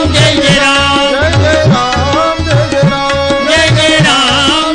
राम जय जय राम जय जय राम जय जय राम जय जय राम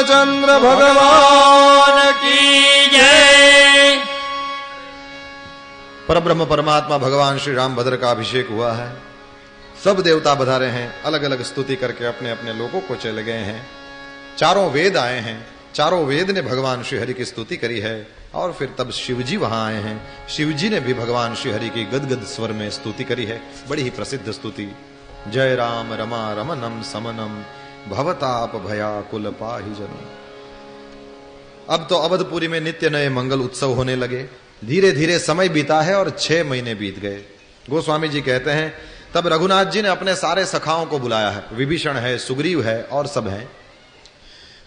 रामचंद्र भगवान की जय। परब्रह्म परमात्मा भगवान श्री रामभद्र का अभिषेक हुआ है। सब देवता बधारे हैं, अलग अलग स्तुति करके अपने अपने लोगों को चले गए हैं। चारों वेद आए हैं, चारों वेद ने भगवान श्री हरि की स्तुति करी है। और फिर तब शिवजी वहां आए हैं, शिवजी ने भी भगवान श्री हरि की गदगद स्वर में स्तुति करी है, बड़ी ही प्रसिद्ध स्तुति। जय राम रमा रमनम समनम भवताप भयाकुल पाहि जनम। अब तो अवधपुरी में नित्य नए मंगल उत्सव होने लगे। धीरे धीरे समय बीता है और 6 महीने बीत गए। गोस्वामी जी कहते हैं तब रघुनाथ जी ने अपने सारे सखाओं को बुलाया है। विभीषण है, सुग्रीव है और सब हैं।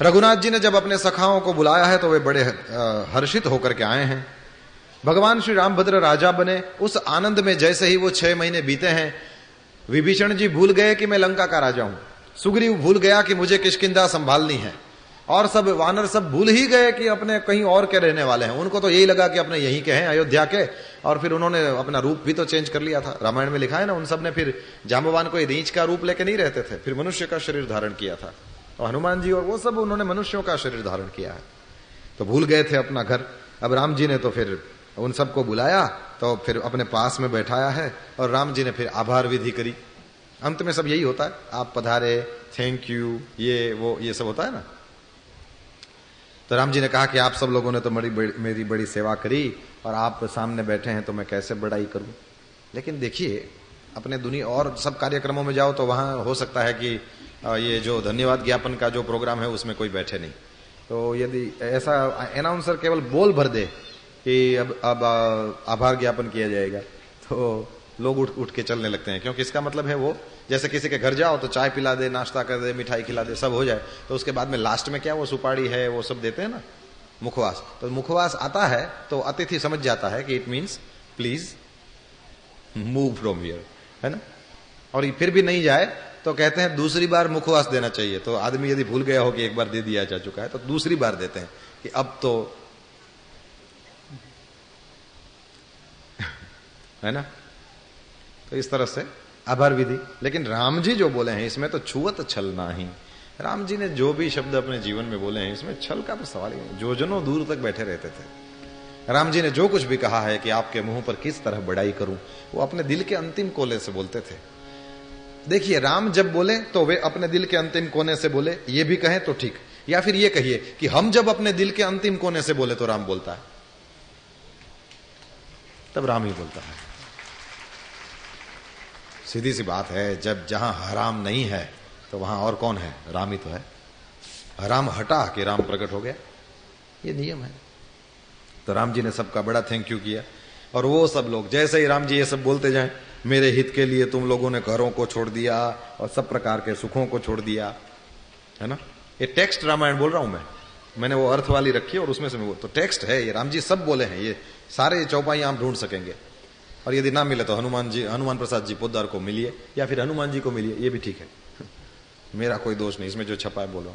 रघुनाथ जी ने जब अपने सखाओं को बुलाया है तो वे बड़े हर्षित होकर के आए हैं। भगवान श्री रामभद्र राजा बने, उस आनंद में जैसे ही वो 6 महीने बीते हैं, विभीषण जी भूल गए कि मैं लंका का राजा हूं, सुग्रीव भूल गया कि मुझे किष्किंधा संभालनी है, और सब वानर सब भूल ही गए कि अपने कहीं और के रहने वाले हैं। उनको तो यही लगा कि अपने यहीं के हैं, अयोध्या के, और फिर उन्होंने अपना रूप भी तो चेंज कर लिया था। रामायण में लिखा है ना, उन सब ने फिर जाम्बवान कोई रीछ का रूप लेके नहीं रहते थे, फिर मनुष्य का शरीर धारण किया था। और हनुमान जी और वो सब उन्होंने मनुष्यों का शरीर धारण किया है, तो भूल गए थे अपना घर। अब राम जी ने तो फिर उन सबको बुलाया, तो फिर अपने पास में बैठाया है और राम जी ने फिर आभार विधि करी। अंत में सब यही होता है, आप पधारे, थैंक यू, ये वो ये सब होता है ना। तो राम जी ने कहा कि आप सब लोगों ने तो मेरी बड़ी सेवा करी और आप सामने बैठे हैं तो मैं कैसे बड़ाई करूं। लेकिन देखिए, अपने दुनिया और सब कार्यक्रमों में जाओ तो वहां हो सकता है कि ये जो धन्यवाद ज्ञापन का जो प्रोग्राम है उसमें कोई बैठे नहीं। तो यदि ऐसा अनाउंसर केवल बोल भर दे कि अब आभार ज्ञापन किया जाएगा, तो लोग उठ के चलने लगते हैं, क्योंकि इसका मतलब है वो जैसे किसी के घर जाओ तो चाय पिला दे, नाश्ता कर दे, मिठाई खिला दे, सब हो जाए, तो उसके बाद में लास्ट में क्या वो सुपाड़ी है वो सब देते हैं ना, मुखवास। तो मुखवास आता है तो अतिथि समझ जाता है कि it means please move from here, है ना। और फिर भी नहीं जाए तो कहते हैं दूसरी बार मुखवास देना चाहिए। तो आदमी यदि भूल गया हो कि एक बार दे दिया जा चुका है तो दूसरी बार देते हैं कि अब तो, है ना। तो इस तरह से आभार विधि। लेकिन राम जी जो बोले हैं इसमें तो छुअत छल नाही। राम जी ने जो भी शब्द अपने जीवन में बोले हैं इसमें छल का तो सवाल ही नहीं। जो जनों दूर तक बैठे रहते थे, राम जी ने जो कुछ भी कहा है कि आपके मुंह पर किस तरह बड़ाई करूं, वो अपने दिल के अंतिम कोने से बोलते थे। देखिए, राम जब बोले तो वे अपने दिल के अंतिम कोने से बोले, ये भी कहें तो ठीक, या फिर ये कहिए कि हम जब अपने दिल के अंतिम कोने से बोले तो राम बोलता है, तब राम ही बोलता है। सीधी सी बात है, जब जहां हराम नहीं है तो वहां और कौन है, राम ही तो है। हराम हटा के राम प्रकट हो गया, ये नियम है। तो राम जी ने सबका बड़ा थैंक यू किया। और वो सब लोग जैसे ही राम जी ये सब बोलते जाएं, मेरे हित के लिए तुम लोगों ने घरों को छोड़ दिया और सब प्रकार के सुखों को छोड़ दिया, है ना। ये टेक्स्ट रामायण बोल रहा हूं मैंने वो अर्थ वाली रखी और उसमें से मैं तो टेक्स्ट है, ये राम जी सब बोले हैं, ये सारे चौपाई आप ढूंढ सकेंगे। और यदि ना मिले तो हनुमान प्रसाद जी पोद्दार को मिलिए या फिर हनुमान जी को मिलिए, ये भी ठीक है, मेरा कोई दोष नहीं इसमें, जो छपा है बोलो।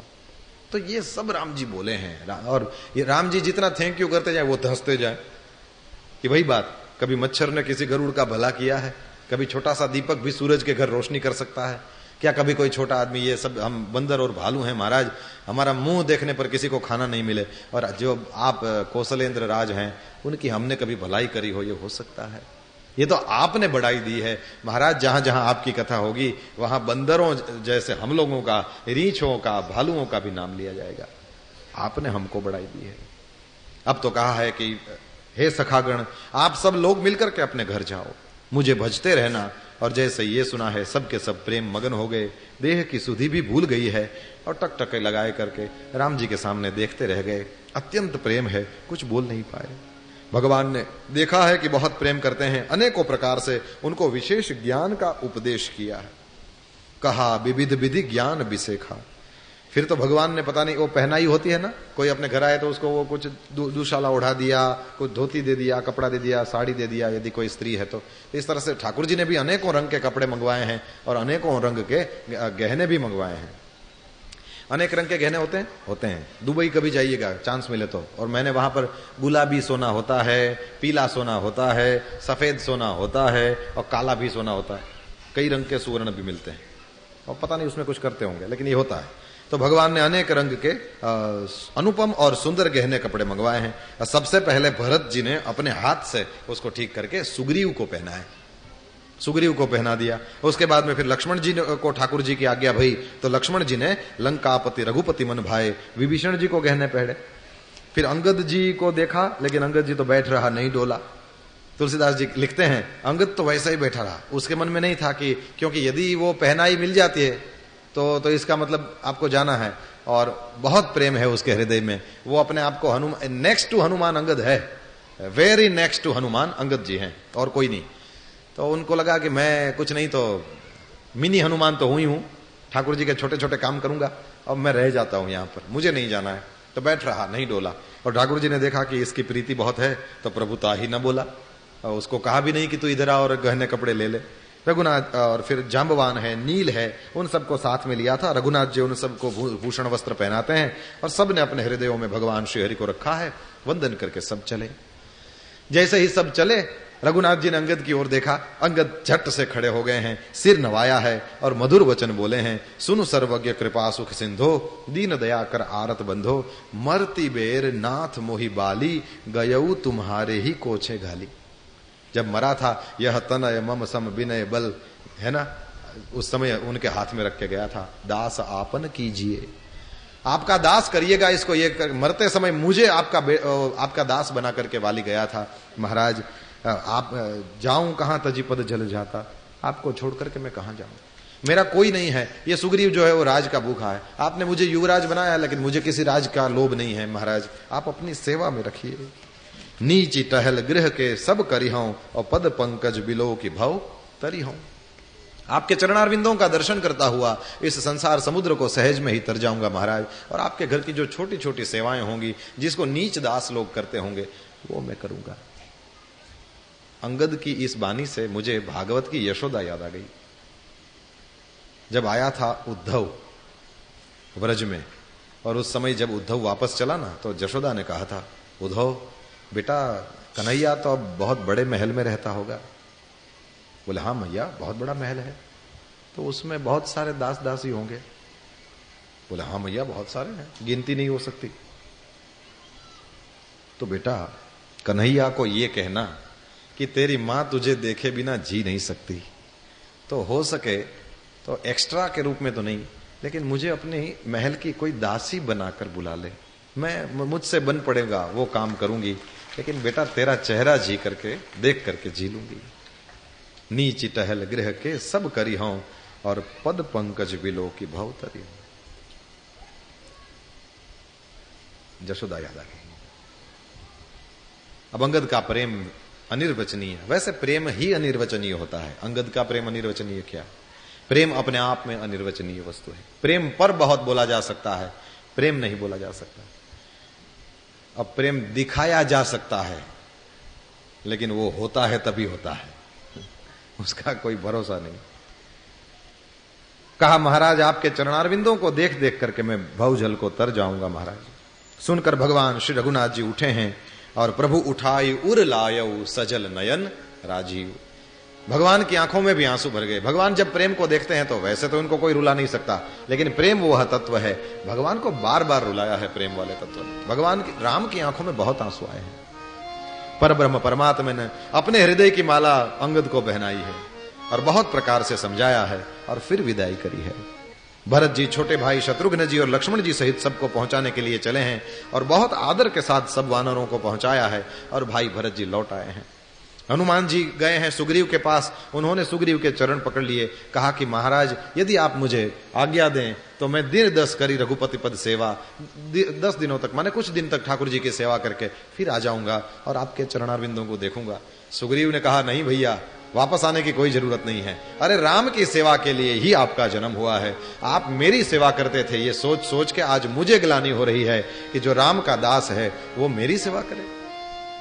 तो ये सब राम जी बोले हैं। और ये राम जी जितना थैंक यू करते जाए वो धंसते जाए कि वही बात, कभी मच्छर ने किसी गरुड़ का भला किया है, कभी छोटा सा दीपक भी सूरज के घर रोशनी कर सकता है क्या, कभी कोई छोटा आदमी, ये सब हम बंदर और भालू हैं महाराज, हमारा मुंह देखने पर किसी को खाना नहीं मिले, और जो आप कौशलेंद्र राज हैं उनकी हमने कभी भलाई करी हो, ये हो सकता है। ये तो आपने बढ़ाई दी है महाराज। जहां जहां आपकी कथा होगी वहां बंदरों जैसे हम लोगों का, रीछों का, भालुओं का भी नाम लिया जाएगा। आपने हमको बढ़ाई दी है। अब तो कहा है कि हे सखागण, आप सब लोग मिलकर के अपने घर जाओ, मुझे भजते रहना। और जैसे ये सुना है सबके सब प्रेम मगन हो गए, देह की सुधि भी भूल गई है, और टकटके लगाए करके राम जी के सामने देखते रह गए। अत्यंत प्रेम है, कुछ बोल नहीं पाए। भगवान ने देखा है कि बहुत प्रेम करते हैं, अनेकों प्रकार से उनको विशेष ज्ञान का उपदेश किया है। कहा विविध विधि ज्ञान विसेखा। फिर तो भगवान ने पता नहीं, वो पहनाई होती है ना, कोई अपने घर आए तो उसको वो कुछ दुशाला उड़ा दिया, कुछ धोती दे दिया, कपड़ा दे दिया, साड़ी दे दिया, यदि कोई स्त्री है तो। इस तरह से ठाकुर जी ने भी अनेकों रंग के कपड़े मंगवाए हैं और अनेकों रंग के गहने भी मंगवाए हैं। अनेक रंग के गहने होते हैं। दुबई कभी जाइएगा चांस मिले तो, और मैंने वहां पर गुलाबी सोना होता है, पीला सोना होता है, सफेद सोना होता है और काला भी सोना होता है। कई रंग के सुवर्ण भी मिलते हैं और पता नहीं उसमें कुछ करते होंगे, लेकिन ये होता है। तो भगवान ने अनेक रंग के अनुपम और सुंदर गहने कपड़े मंगवाए हैं। और सबसे पहले भरत जी ने अपने हाथ से उसको ठीक करके सुग्रीव को पहनाए, सुग्रीव को पहना दिया। उसके बाद में फिर लक्ष्मण जी को ठाकुर जी की आज्ञा भई तो लक्ष्मण जी ने लंकापति रघुपति मन भाए विभीषण जी को गहने पहने। फिर अंगद जी को देखा, लेकिन अंगद जी तो बैठ रहा, नहीं डोला। तुलसीदास जी लिखते हैं अंगद तो वैसा ही बैठा रहा, उसके मन में नहीं था कि, क्योंकि यदि वो पहनाई मिल जाती है तो इसका मतलब आपको जाना है और बहुत प्रेम है उसके हृदय में। वो अपने आप को हनुमान, नेक्स्ट टू हनुमान अंगद है, very next to Hanuman Angad ji हैं और कोई नहीं। तो उनको लगा कि मैं कुछ नहीं तो मिनी हनुमान तो हुई हूं, ठाकुर जी के छोटे छोटे काम करूंगा, अब मैं रह जाता हूं यहां पर, मुझे नहीं जाना है। तो बैठ रहा, नहीं डोला। और ठाकुर जी ने देखा कि इसकी प्रीति बहुत है तो प्रभुता ही न बोला, और उसको कहा भी नहीं कि तू इधर आ और गहने कपड़े ले ले। रघुनाथ और फिर जांबवान है, नील है, उन सबको साथ में लिया था। रघुनाथ जी उन सबको भूषण वस्त्र पहनाते हैं और सब ने अपने हृदयों में भगवान श्रीहरि को रखा है। वंदन करके सब चले। जैसे ही सब चले रघुनाथ जी ने अंगद की ओर देखा, अंगद झट से खड़े हो गए हैं, सिर नवाया है और मधुर वचन बोले हैं, सुनु सर्वज्ञ कृपा सुख सिंधो दीन दया कर आरत बंधो मरती बेर नाथ मोहि बाली गयऊ तुम्हारे ही कोछे घाली। जब मरा था यह तनय मम सम विनय बल, है ना, उस समय उनके हाथ में रख के गया था, दास आपन कीजिए, आपका दास करिएगा इसको। ये मरते समय मुझे आपका दास बना करके वाली गया था। महाराज आप जाऊं कहां तजी पद जल जाता, आपको छोड़ करके मैं कहां जाऊं, मेरा कोई नहीं है। ये सुग्रीव जो है वो राज का भूखा है, आपने मुझे युवराज बनाया लेकिन मुझे किसी राज का लोभ नहीं है। महाराज आप अपनी सेवा में रखिए। नीची टहल गृह के सब करिहूं और पद पंकज बिलो की भव तरिहूं। आपके चरणारविंदों का दर्शन करता हुआ इस संसार समुद्र को सहज में ही तर जाऊंगा महाराज, और आपके घर की जो छोटी छोटी सेवाएं होंगी जिसको नीच दास लोग करते होंगे वो मैं करूंगा। अंगद की इस वाणी से मुझे भागवत की यशोदा याद आ गई। जब आया था उद्धव व्रज में, और उस समय जब उद्धव वापस चला ना, तो यशोदा ने कहा था, उद्धव बेटा कन्हैया तो अब बहुत बड़े महल में रहता होगा। बोले हाँ मैया बहुत बड़ा महल है, तो उसमें बहुत सारे दास दासी होंगे। बोले हाँ मैया बहुत सारे हैं, गिनती नहीं हो सकती। तो बेटा कन्हैया को ये कहना कि तेरी मां तुझे देखे बिना जी नहीं सकती, तो हो सके तो एक्स्ट्रा के रूप में तो नहीं, लेकिन मुझे अपने महल की कोई दासी बनाकर बुला ले, मैं मुझसे बन पड़ेगा वो काम करूंगी, लेकिन बेटा तेरा चेहरा जी करके देख करके जी लूंगी। नीची टहल गृह के सब करी हूं और पद पंकज बिलो की भव तरी। यशोदा याद आ गई। अब अंगद का प्रेम अनिर्वचनीय, वैसे प्रेम ही अनिर्वचनीय होता है। अंगद का प्रेम अनिर्वचनीय क्या? प्रेम अपने आप में अनिर्वचनीय वस्तु है। प्रेम पर बहुत बोला जा सकता है, प्रेम नहीं बोला जा सकता। अब प्रेम दिखाया जा सकता है, लेकिन वो होता है तभी होता है, उसका कोई भरोसा नहीं। कहा महाराज आपके चरणारविंदों को देख देख करके मैं भवजल को तर जाऊंगा। महाराज सुनकर भगवान श्री रघुनाथ जी उठे हैं और प्रभु उठाई उर लायऊ सजल नयन राजीव। भगवान की आंखों में भी आंसू भर गए। भगवान जब प्रेम को देखते हैं तो वैसे तो इनको कोई रुला नहीं सकता, लेकिन प्रेम वह तत्व है, भगवान को बार बार रुलाया है प्रेम वाले तत्व ने। भगवान की, राम की आंखों में बहुत आंसू आए हैं। पर ब्रह्म परमात्मा ने अपने हृदय की माला अंगद को पहनाई है और बहुत प्रकार से समझाया है और फिर विदाई करी है। भरत जी, छोटे भाई शत्रुघ्न जी और लक्ष्मण जी सहित सबको पहुंचाने के लिए चले हैं और बहुत आदर के साथ सब वानरों को पहुंचाया है और भाई भरत जी लौट आए हैं। हनुमान जी गए हैं सुग्रीव के पास, उन्होंने सुग्रीव के चरण पकड़ लिए, कहा कि महाराज यदि आप मुझे आज्ञा दें तो मैं दिन 10 करी रघुपति पद सेवा, 10 दिनों तक, माने कुछ दिन तक ठाकुर जी की सेवा करके फिर आ जाऊंगा और आपके चरणारविंदों को देखूंगा। सुग्रीव ने कहा नहीं भैया, वापस आने की कोई जरूरत नहीं है। अरे राम की सेवा के लिए ही आपका जन्म हुआ है, आप मेरी सेवा करते थे, ये सोच सोच के आज मुझे ग्लानि हो रही है कि जो राम का दास है वो मेरी सेवा करे।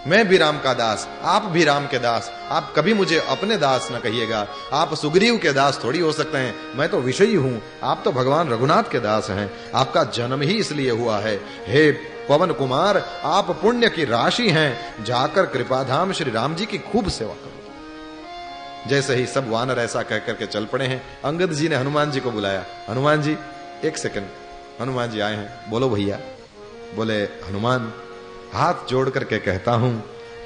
मैं भी राम का दास, आप भी राम के दास, आप कभी मुझे अपने दास न कहिएगा। आप सुग्रीव के दास थोड़ी हो सकते हैं, मैं तो विषयी हूं, आप तो भगवान रघुनाथ के दास हैं। आपका जन्म ही इसलिए हुआ है। हे पवन कुमार, आप पुण्य की राशि हैं, जाकर कृपाधाम श्री राम जी की खूब सेवा करो। जैसे ही सब वानर ऐसा कह करके चल पड़े हैं, अंगद जी ने हनुमान जी को बुलाया। हनुमान जी 1 सेकंड, हनुमान जी आए हैं। बोलो भैया। बोले हनुमान, हाथ जोड़ करके कहता हूं,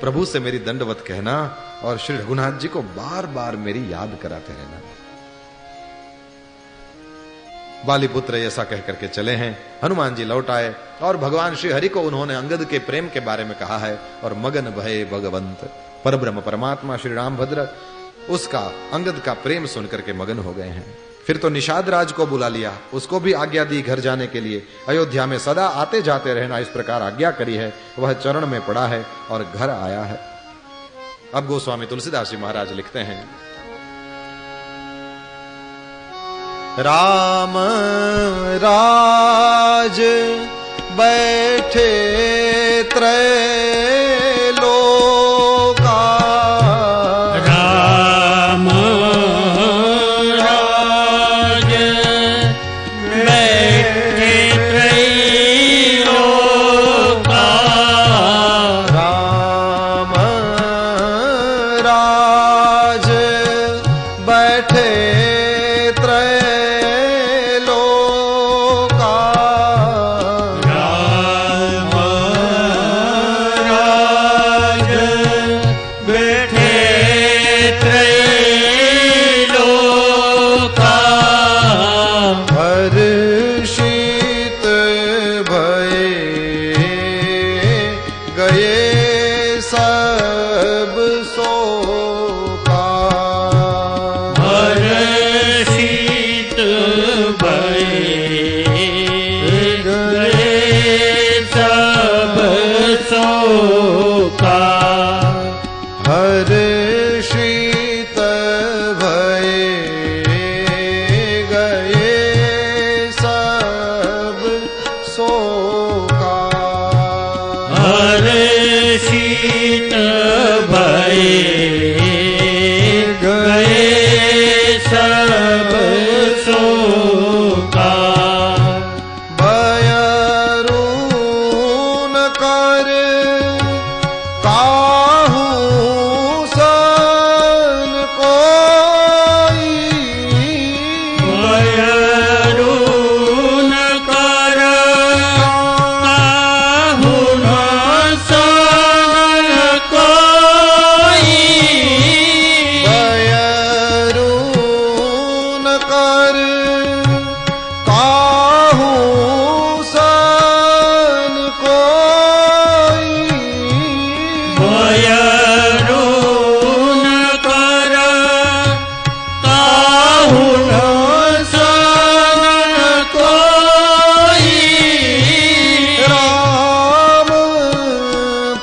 प्रभु से मेरी दंडवत कहना और श्री रघुनाथ जी को बार बार मेरी याद कराते रहना। बाली पुत्र ऐसा कह करके चले हैं। हनुमान जी लौट आए और भगवान श्री हरि को उन्होंने अंगद के प्रेम के बारे में कहा है और मगन भये भगवंत, परब्रह्म परमात्मा श्री रामभद्र उसका अंगद का प्रेम सुन करके मगन हो गए हैं। फिर तो निषाद राज को बुला लिया, उसको भी आज्ञा दी घर जाने के लिए। अयोध्या में सदा आते जाते रहना, इस प्रकार आज्ञा करी है। वह चरण में पड़ा है और घर आया है। अब गोस्वामी तुलसीदास जी महाराज लिखते हैं, राम राज बैठे त्रैलोका, राम राज बैठे त्रैलोका, राम राज बैठे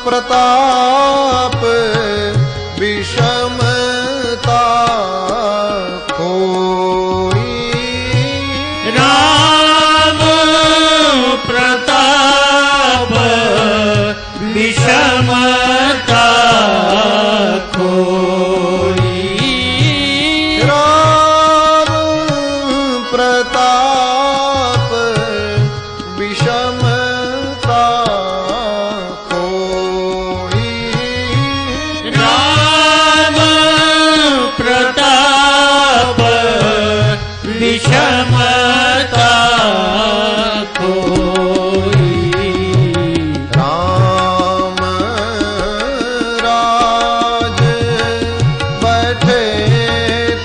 प्रताप विषमता कोई, राम प्रताप विषमता कोई, राम प्रताप विषमता कोई, राम प्रताप विषमता कोई, राम राज बैठे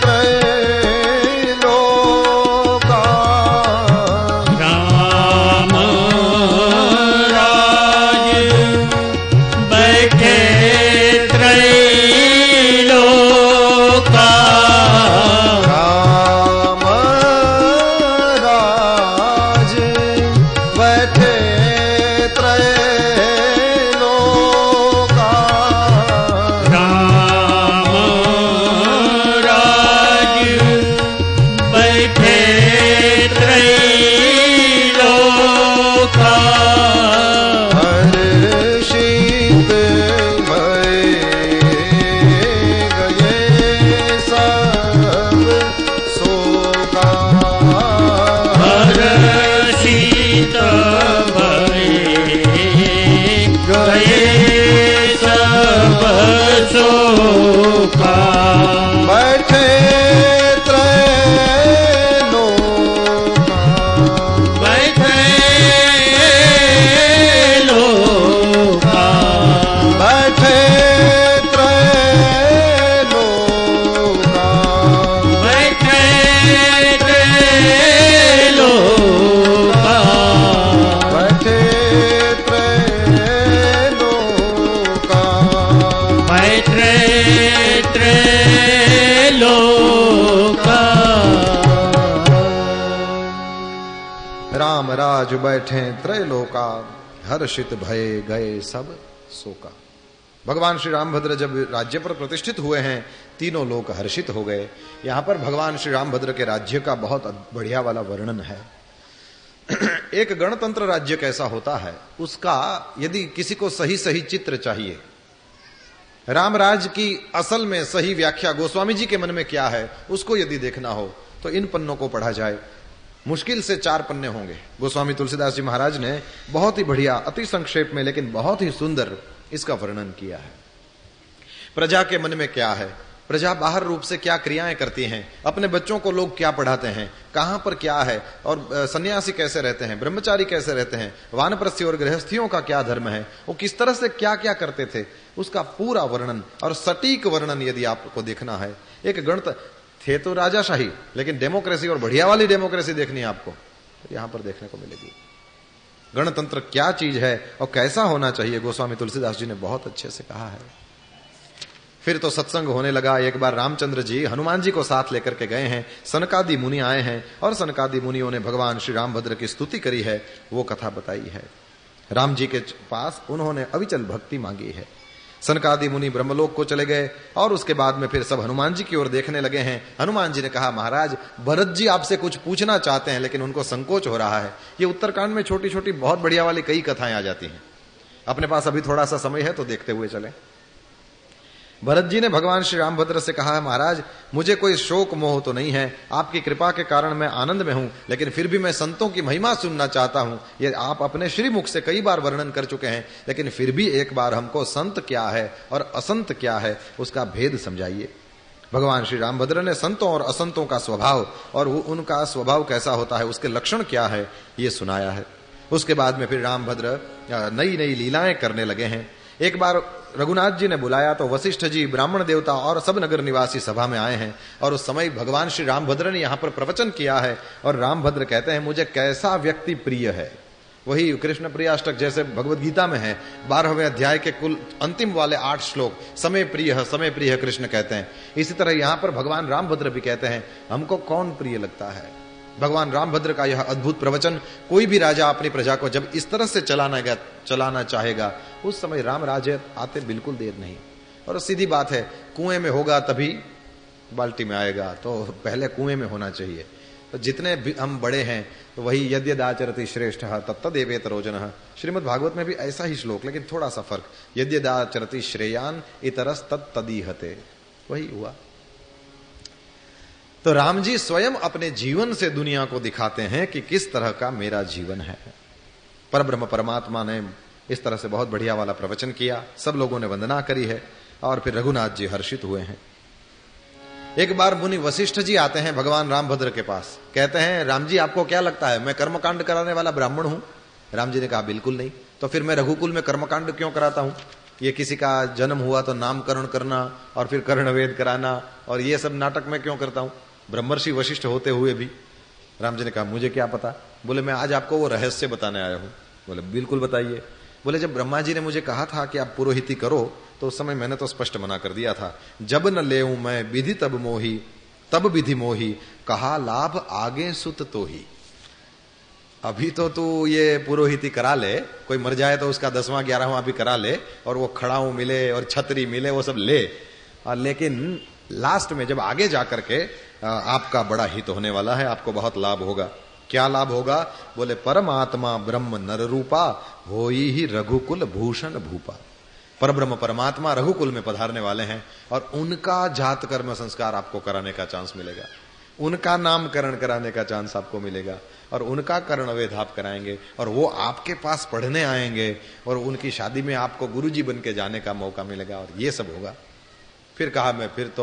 त्रैलोका, राम राज बैठे त्रैलोका, राम राज बैठे त्रैलोका, राम राज बैठे त्रैलोका, हर्षित भय गए सब शोका, हर्षित भये काज बैठे त्रैलोका, हर्षित भये गए सब शोका। भगवान श्री रामभद्र जब राज्य पर प्रतिष्ठित हुए हैं, तीनों लोग हर्षित हो गए। यहां पर भगवान श्री रामभद्र के राज्य का बहुत बढ़िया वाला वर्णन है। एक गणतंत्र राज्य कैसा होता है, उसका यदि किसी को सही सही चित्र चाहिए, रामराज की असल में सही व्याख्या गोस्वामी जी के मन में क्या है, उसको यदि देखना हो तो इन पन्नों को पढ़ा जाए। मुश्किल से 4 पन्ने होंगे। गोस्वामी तुलसीदास जी महाराज ने बहुत ही बढ़िया, अति संक्षेप में लेकिन बहुत ही सुंदर इसका वर्णन किया है। प्रजा के मन में क्या है, प्रजा बाहर रूप से क्या क्रियाएं करती हैं, अपने बच्चों को लोग क्या पढ़ाते हैं, कहां पर क्या है, और सन्यासी कैसे रहते हैं, ब्रह्मचारी कैसे रहते हैं, वानप्रस्थी और गृहस्थियों का क्या धर्म है, वो किस तरह से क्या क्या करते थे, उसका पूरा वर्णन और सटीक वर्णन यदि आपको देखना है। एक गणतंत्र थे तो राजाशाही, लेकिन डेमोक्रेसी और बढ़िया वाली डेमोक्रेसी देखनी है आपको, तो यहां पर देखने को मिलेगी। गणतंत्र क्या चीज है और कैसा होना चाहिए, गोस्वामी तुलसीदास जी ने बहुत अच्छे से कहा है। फिर तो सत्संग होने लगा। एक बार रामचंद्र जी हनुमान जी को साथ लेकर के गए हैं, सनकादि मुनि आए हैं और सनकादि मुनियों ने भगवान श्री रामभद्र की स्तुति करी है, वो कथा बताई है। राम जी के पास उन्होंने अविचल भक्ति मांगी है। सनकादि मुनि ब्रह्मलोक को चले गए और उसके बाद में फिर सब हनुमान जी की ओर देखने लगे हैं। हनुमान जी ने कहा, महाराज भरत जी आपसे कुछ पूछना चाहते हैं, लेकिन उनको संकोच हो रहा है। ये उत्तरकांड में छोटी छोटी बहुत बढ़िया वाली कई कथाएं आ जाती हैं। अपने पास अभी थोड़ा सा समय है तो देखते हुए चले। भरत जी ने भगवान श्री रामभद्र से कहा, महाराज मुझे कोई शोक मोह तो नहीं है, आपकी कृपा के कारण मैं आनंद में हूं, लेकिन फिर भी मैं संतों की महिमा सुनना चाहता हूं। ये आप अपने श्रीमुख से कई बार वर्णन कर चुके हैं, लेकिन फिर भी एक बार हमको संत क्या है और असंत क्या है उसका भेद समझाइए। भगवान श्री रामभद्र ने संतों और असंतों का स्वभाव और उनका स्वभाव कैसा होता है, उसके लक्षण क्या है, ये सुनाया है। उसके बाद में फिर रामभद्र नई नई लीलाएं करने लगे हैं। एक बार रघुनाथ जी ने बुलाया तो वशिष्ठ जी, ब्राह्मण देवता और सब नगर निवासी सभा में आए हैं, और उस समय भगवान श्री रामभद्र ने यहाँ पर प्रवचन किया है। और रामभद्र कहते हैं, मुझे कैसा व्यक्ति प्रिय है। वही कृष्ण प्रियाष्टक जैसे भगवद गीता में है, 12वें अध्याय के कुल अंतिम वाले 8 श्लोक समय प्रिय कृष्ण कहते हैं। इसी तरह यहाँ पर भगवान रामभद्र भी कहते हैं, हमको कौन प्रिय लगता है। भगवान रामभद्र का यह अद्भुत प्रवचन, कोई भी राजा अपनी प्रजा को जब इस तरह से चलाना चाहेगा, उस समय राम राज्य आते बिल्कुल देर नहीं। और सीधी बात है, कुएं में होगा तभी बाल्टी में आएगा, तो पहले कुएं में होना चाहिए। तो जितने भी हम बड़े हैं, तो वही यद्यदाचरति श्रेष्ठ तत्तदेवेत रोजनः, श्रीमद् भागवत में भी ऐसा ही श्लोक, लेकिन थोड़ा सा फर्क, यद्यदाचरति श्रेयान इतरस तत्तदीहते, वही हुआ। तो राम जी स्वयं अपने जीवन से दुनिया को दिखाते हैं कि किस तरह का मेरा जीवन है। परब्रह्म परमात्मा ने इस तरह से बहुत बढ़िया वाला प्रवचन किया, सब लोगों ने वंदना करी है, और फिर रघुनाथ जी हर्षित हुए हैं। एक बार मुनि वशिष्ठ जी आते हैं भगवान रामभद्र के पास, कहते हैं, राम जी आपको क्या लगता है मैं कर्मकांड कराने वाला ब्राह्मण हूं? राम जी ने कहा, बिल्कुल नहीं। तो फिर मैं रघुकुल में कर्मकांड क्यों कराता हूं? ये किसी का जन्म हुआ तो नामकरण करना और फिर कर्णवेद कराना और ये सब नाटक में क्यों करता हूं, ब्रह्मर्षि वशिष्ठ होते हुए भी? राम जी ने कहा, मुझे क्या पता। बोले, मैं आज आपको वो रहस्य बताने आया हूं। बोले, बिल्कुल बताइए। बोले, जब ब्रह्मा जी ने मुझे कहा था कि आप पुरोहिती करो, तो उस समय मैंने तो स्पष्ट मना कर दिया था। जब न लेऊं मैं विधि तब मोही, तब विधि मोही, कहा लाभ आगे सुत तो ही। अभी तो तू ये पुरोहिती करा ले, कोई मर जाए तो उसका 10वां 11वां भी करा ले, और वो खड़ाऊ मिले और छतरी मिले, वो सब ले, लेकिन लास्ट में जब आगे जाकर के आपका बड़ा हित होने वाला है, आपको बहुत लाभ होगा। क्या लाभ होगा? बोले, परमात्मा ब्रह्म नर रूपा, होई ही रघुकुल भूषण भूपा। परब्रह्म परमात्मा रघुकुल में पधारने वाले हैं, और उनका जात कर्म संस्कार आपको कराने का चांस मिलेगा, उनका नामकरण कराने का चांस आपको मिलेगा, और उनका कर्णवेद आप कराएंगे, और वो आपके पास पढ़ने आएंगे, और उनकी शादी में आपको गुरुजी बन के जाने का मौका मिलेगा, और ये सब होगा। फिर कहा, मैं फिर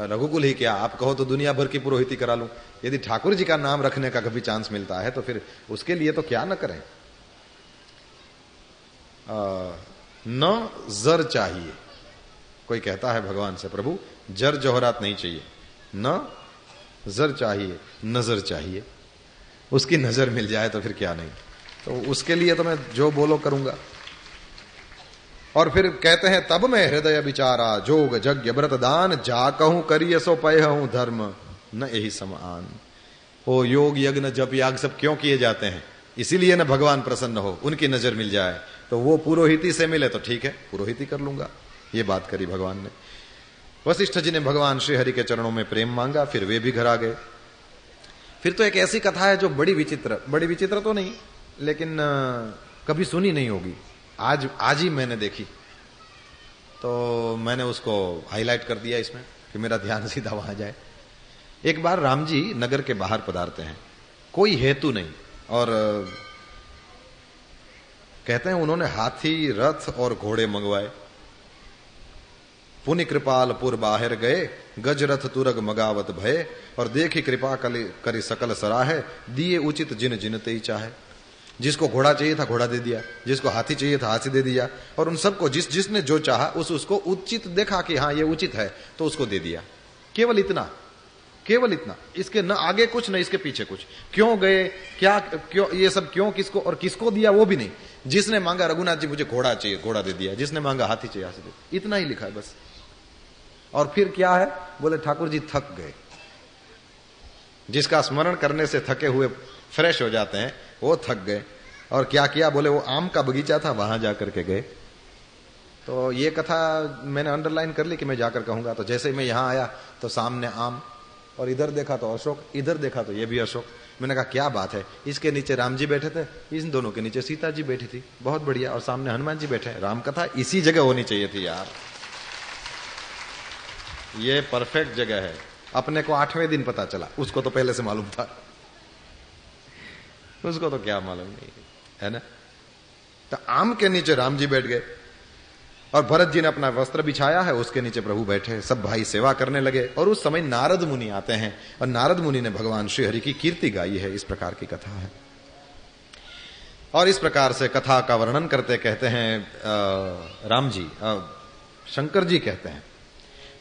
रघुकुल ही क्या, आप कहो तो दुनिया भर की पुरोहिती करा लूं। यदि ठाकुर जी का नाम रखने का कभी चांस मिलता है तो फिर उसके लिए तो क्या न करें। न जर चाहिए, कोई कहता है भगवान से, प्रभु जर जौहरात नहीं चाहिए, न जर चाहिए, नजर चाहिए। उसकी नजर मिल जाए तो फिर क्या नहीं, तो उसके लिए तो मैं जो बोलो करूंगा। और फिर कहते हैं, तब मैं हृदय विचारा, जोग यज्ञ व्रत दान, जा कहूं करिय सो पयहूं धर्म, न यही समान। ओ योग यज्ञ जप याग सब क्यों किए जाते हैं? इसीलिए न भगवान प्रसन्न हो, उनकी नजर मिल जाए तो वो पुरोहिती से मिले तो ठीक है, पुरोहिती कर लूंगा। ये बात करी भगवान ने। वशिष्ठ जी ने भगवान श्री हरि के चरणों में प्रेम मांगा, फिर वे भी घर आ गए। फिर तो एक ऐसी कथा है जो बड़ी विचित्र तो नहीं, लेकिन कभी सुनी नहीं होगी, आज ही मैंने देखी, तो मैंने उसको हाईलाइट कर दिया इसमें कि मेरा ध्यान सीधा वहां जाए। एक बार राम जी नगर के बाहर पधारते हैं, कोई हेतु नहीं, और कहते हैं उन्होंने हाथी, रथ और घोड़े मंगवाए। पुनि कृपाल पुर बाहर गए, गज रथ तुरग मगावत भय, और देखी कृपा करी सकल सराहे, दिए उचित जिन जिन तेई चाहे। जिसको घोड़ा चाहिए था घोड़ा दे दिया, जिसको हाथी चाहिए था हाथी दे दिया, और उन सबको जिसने जो चाहा उसको उचित देखा कि हाँ ये उचित है तो उसको दे दिया। केवल इतना, इसके न आगे कुछ न इसके पीछे कुछ। क्यों गए, क्या, क्यों ये सब, क्यों, किसको और किसको दिया वो भी नहीं। जिसने मांगा रघुनाथ जी मुझे घोड़ा चाहिए, घोड़ा दे दिया, जिसने मांगा हाथी चाहिए हाथी दे दिया, इतना ही लिखा है बस। और फिर क्या है, बोले ठाकुर जी थक गए। जिसका स्मरण करने से थके हुए फ्रेश हो जाते हैं, वो थक गए। और क्या किया, बोले वो आम का बगीचा था वहां जाकर के गए। तो ये कथा मैंने अंडरलाइन कर ली कि मैं जाकर कहूंगा। तो जैसे ही मैं यहां आया तो सामने आम, और इधर देखा तो अशोक, इधर देखा तो ये भी अशोक। मैंने कहा क्या बात है, इसके नीचे राम जी बैठे थे, इन दोनों के नीचे सीता जी बैठी थी, बहुत बढ़िया, और सामने हनुमान जी बैठे। राम कथा इसी जगह होनी चाहिए थी यार, ये परफेक्ट जगह है। अपने को 8वें दिन पता चला, उसको तो पहले से मालूम था, उसको तो क्या मालूम नहीं है ना। तो आम के नीचे राम जी बैठ गए, और भरत जी ने अपना वस्त्र बिछाया है, उसके नीचे प्रभु बैठे, सब भाई सेवा करने लगे। और उस समय नारद मुनि आते हैं, और नारद मुनि ने भगवान श्री हरि की कीर्ति गाई है। इस प्रकार की कथा है, और इस प्रकार से कथा का वर्णन करते कहते हैं राम जी, शंकर जी कहते हैं,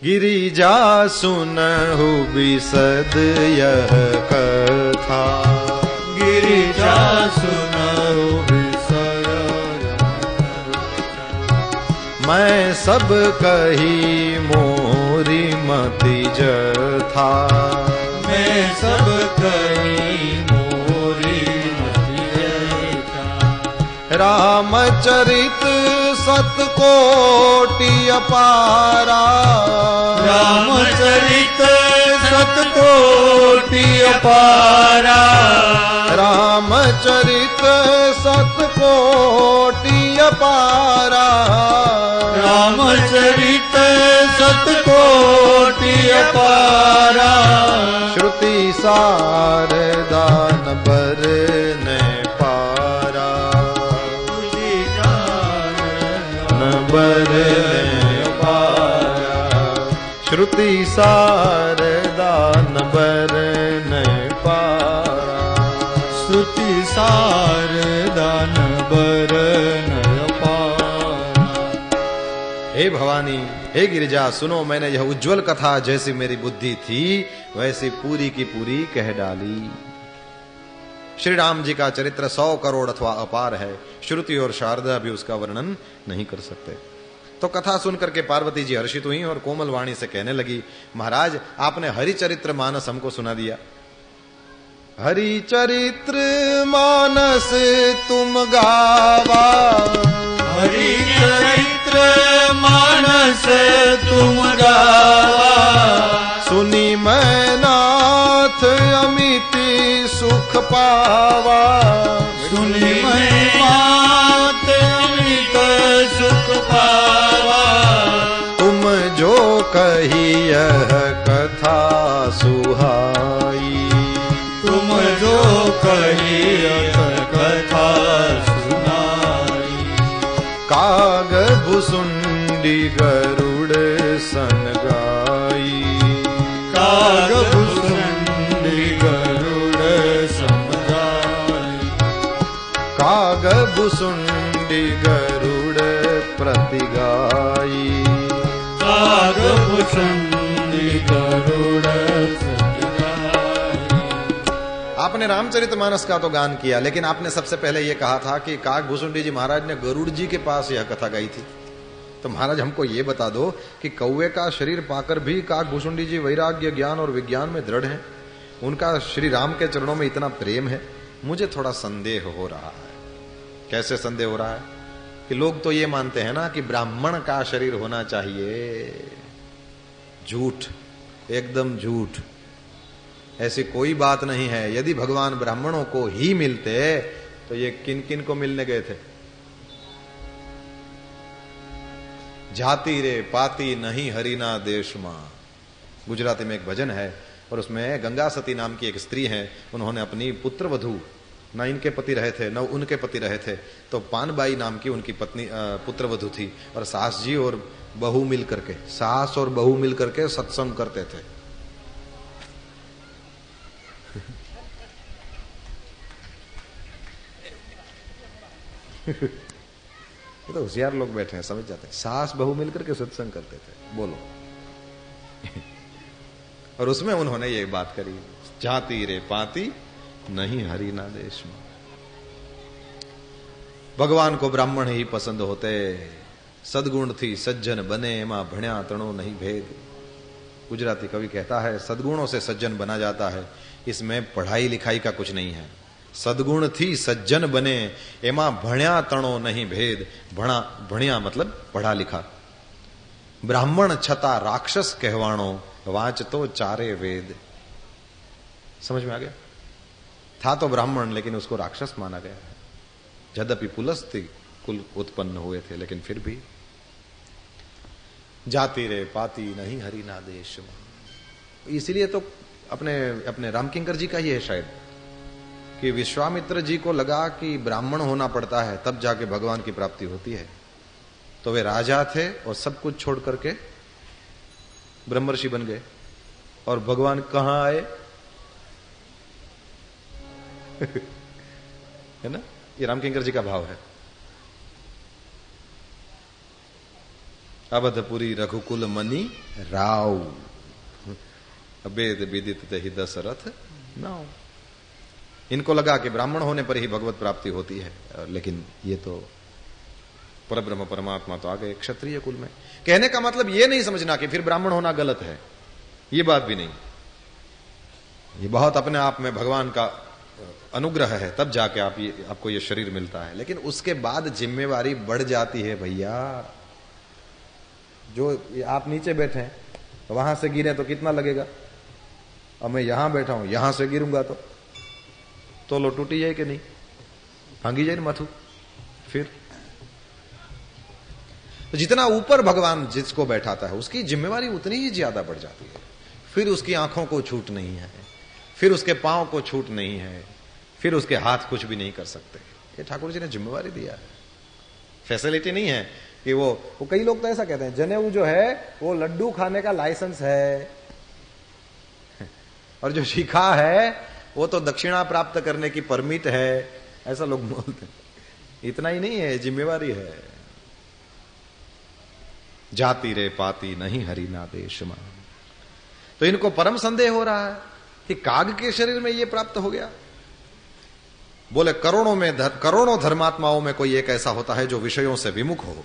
गिरिजा सुनहु बिसद यह कथा, गिरिजा सुनहु बिसद, मैं सब कही मोरी मति जथा, मैं सब कही मोरी मति जथा। रामचरित सतकोटि अपारा, रामचरित सतकोटि अपारा, रामचरित सतकोटि अपारा, रामचरित सतकोटि अपारा। श्रुति सार दान बर ने पारा, बर ने पारा, श्रुति सार दान बर ने पारा, श्रुति सार दान बर न पारा। हे भवानी, हे गिरिजा, सुनो, मैंने यह उज्जवल कथा जैसी मेरी बुद्धि थी वैसी पूरी की पूरी कह डाली। श्री राम जी का चरित्र 100 करोड़ अथवा अपार है, श्रुति और शारदा भी उसका वर्णन नहीं कर सकते। तो कथा सुनकर के पार्वती जी हर्षित हुई और कोमल वाणी से कहने लगी, महाराज आपने हरिचरित्र मानस हमको सुना दिया। हरिचरित्र मानस तुम गावा, हरिचरित्र मानस तुम गावा, सुनी मैं नाथ अमिति सुख पावा, सुनी मैं नाथ अमित सुख पावा। तुम जो कही यह कथा सुहाई, तुम जो कही यह कथा सुनाई। काग भुसुंडी गरुड़ सन गाई, काग भुसुंडी गरुड़ सन गाई। काग भुसुंडी गरुड़ प्रति गाई, काग भुसुंडी गरुड़ प्रति गाई। आपने रामचरितमानस का तो गान किया, लेकिन आपने सबसे पहले यह कहा था कि काग भुसुंडी जी महाराज ने गरुड़ जी के पास यह कथा गाई थी। तो महाराज हमको ये बता दो कि कौवे का शरीर पाकर भी काग भुसुंडी जी वैराग्य, ज्ञान और विज्ञान में दृढ़ हैं, उनका श्री राम के चरणों में इतना प्रेम है, मुझे थोड़ा संदेह हो रहा है। कैसे संदेह हो रहा है? कि लोग तो ये मानते हैं ना कि ब्राह्मण का शरीर होना चाहिए। झूठ, एकदम झूठ। ऐसी कोई बात नहीं है। यदि भगवान ब्राह्मणों को ही मिलते तो ये किन किन को मिलने गए थे? जाति रे पाती नहीं हरिना देश मां, गुजराती में एक भजन है और उसमें गंगा सती नाम की एक स्त्री है। उन्होंने अपनी पुत्र वधू, न इनके पति रहे थे न उनके पति रहे थे, तो पानबाई नाम की उनकी पत्नी पुत्र वधू थी। और सास जी और बहू मिल करके, सास और बहू मिल करके सत्संग करते थे। ये तो होशियार लोग बैठे हैं, समझ जाते हैं। सास बहू मिलकर के सत्संग करते थे, बोलो। और उसमें उन्होंने ये बात करी, जाति रे पाती नहीं हरि ना देश में। भगवान को ब्राह्मण ही पसंद होते। सदगुण थी सज्जन बने, मां भण्या तणो नहीं भेद। गुजराती कवि कहता है सदगुणों से सज्जन बना जाता है, इसमें पढ़ाई लिखाई का कुछ नहीं है। सदगुण थी सज्जन बने, एमा भण्या तणो नहीं भेद। भण्या मतलब पढ़ा लिखा। ब्राह्मण छता राक्षस कहवाणो, वाच तो चारे वेद। समझ में आ गया? था तो ब्राह्मण लेकिन उसको राक्षस माना गया है। यद्यपि पुलस्त्य कुल उत्पन्न हुए थे, लेकिन फिर भी। जाति रे पाती नहीं हरि ना देश। इसलिए तो अपने रामकिंकर जी का ही है शायद, कि विश्वामित्र जी को लगा कि ब्राह्मण होना पड़ता है तब जाके भगवान की प्राप्ति होती है। तो वे राजा थे और सब कुछ छोड़ करके ब्रह्मर्षि बन गए। और भगवान कहां आए? है ना? ये रामकिंकर जी का भाव है। अवधपुरी रघुकुल मणि राव, वेद विदित ही दशरथ नाउ। इनको लगा कि ब्राह्मण होने पर ही भगवत प्राप्ति होती है, लेकिन ये तो परब्रह्म परमात्मा तो आ गए क्षत्रिय कुल में। कहने का मतलब ये नहीं समझना कि फिर ब्राह्मण होना गलत है, ये बात भी नहीं। ये बहुत अपने आप में भगवान का अनुग्रह है, तब जाके आपको ये शरीर मिलता है। लेकिन उसके बाद जिम्मेवारी बढ़ जाती है भैया। जो आप नीचे बैठे हैं, वहां से गिरे तो कितना लगेगा? और मैं यहां बैठा हूं, यहां से गिरूंगा तो लो टूटी जाए कि नहीं? भांगी जाए ना माथू। फिर तो जितना ऊपर भगवान जिसको बैठाता है उसकी जिम्मेवारी उतनी ही ज्यादा बढ़ जाती है। फिर उसकी आंखों को छूट नहीं है, फिर उसके पांव को छूट नहीं है, फिर उसके हाथ कुछ भी नहीं कर सकते। ये ठाकुर जी ने जिम्मेवारी दिया है, फैसिलिटी नहीं है कि वो कई लोग तो ऐसा कहते हैं जनेऊ जो है वो लड्डू खाने का लाइसेंस है, और जो शिखा है वो तो दक्षिणा प्राप्त करने की परमिट है। ऐसा लोग बोलते हैं। इतना ही नहीं है, जिम्मेवारी है। जाति रे पाती नहीं हरि ना देश मां। तो इनको परम संदेह हो रहा है कि काग के शरीर में ये प्राप्त हो गया। बोले करोड़ों धर्मात्माओं में कोई एक ऐसा होता है जो विषयों से विमुख हो,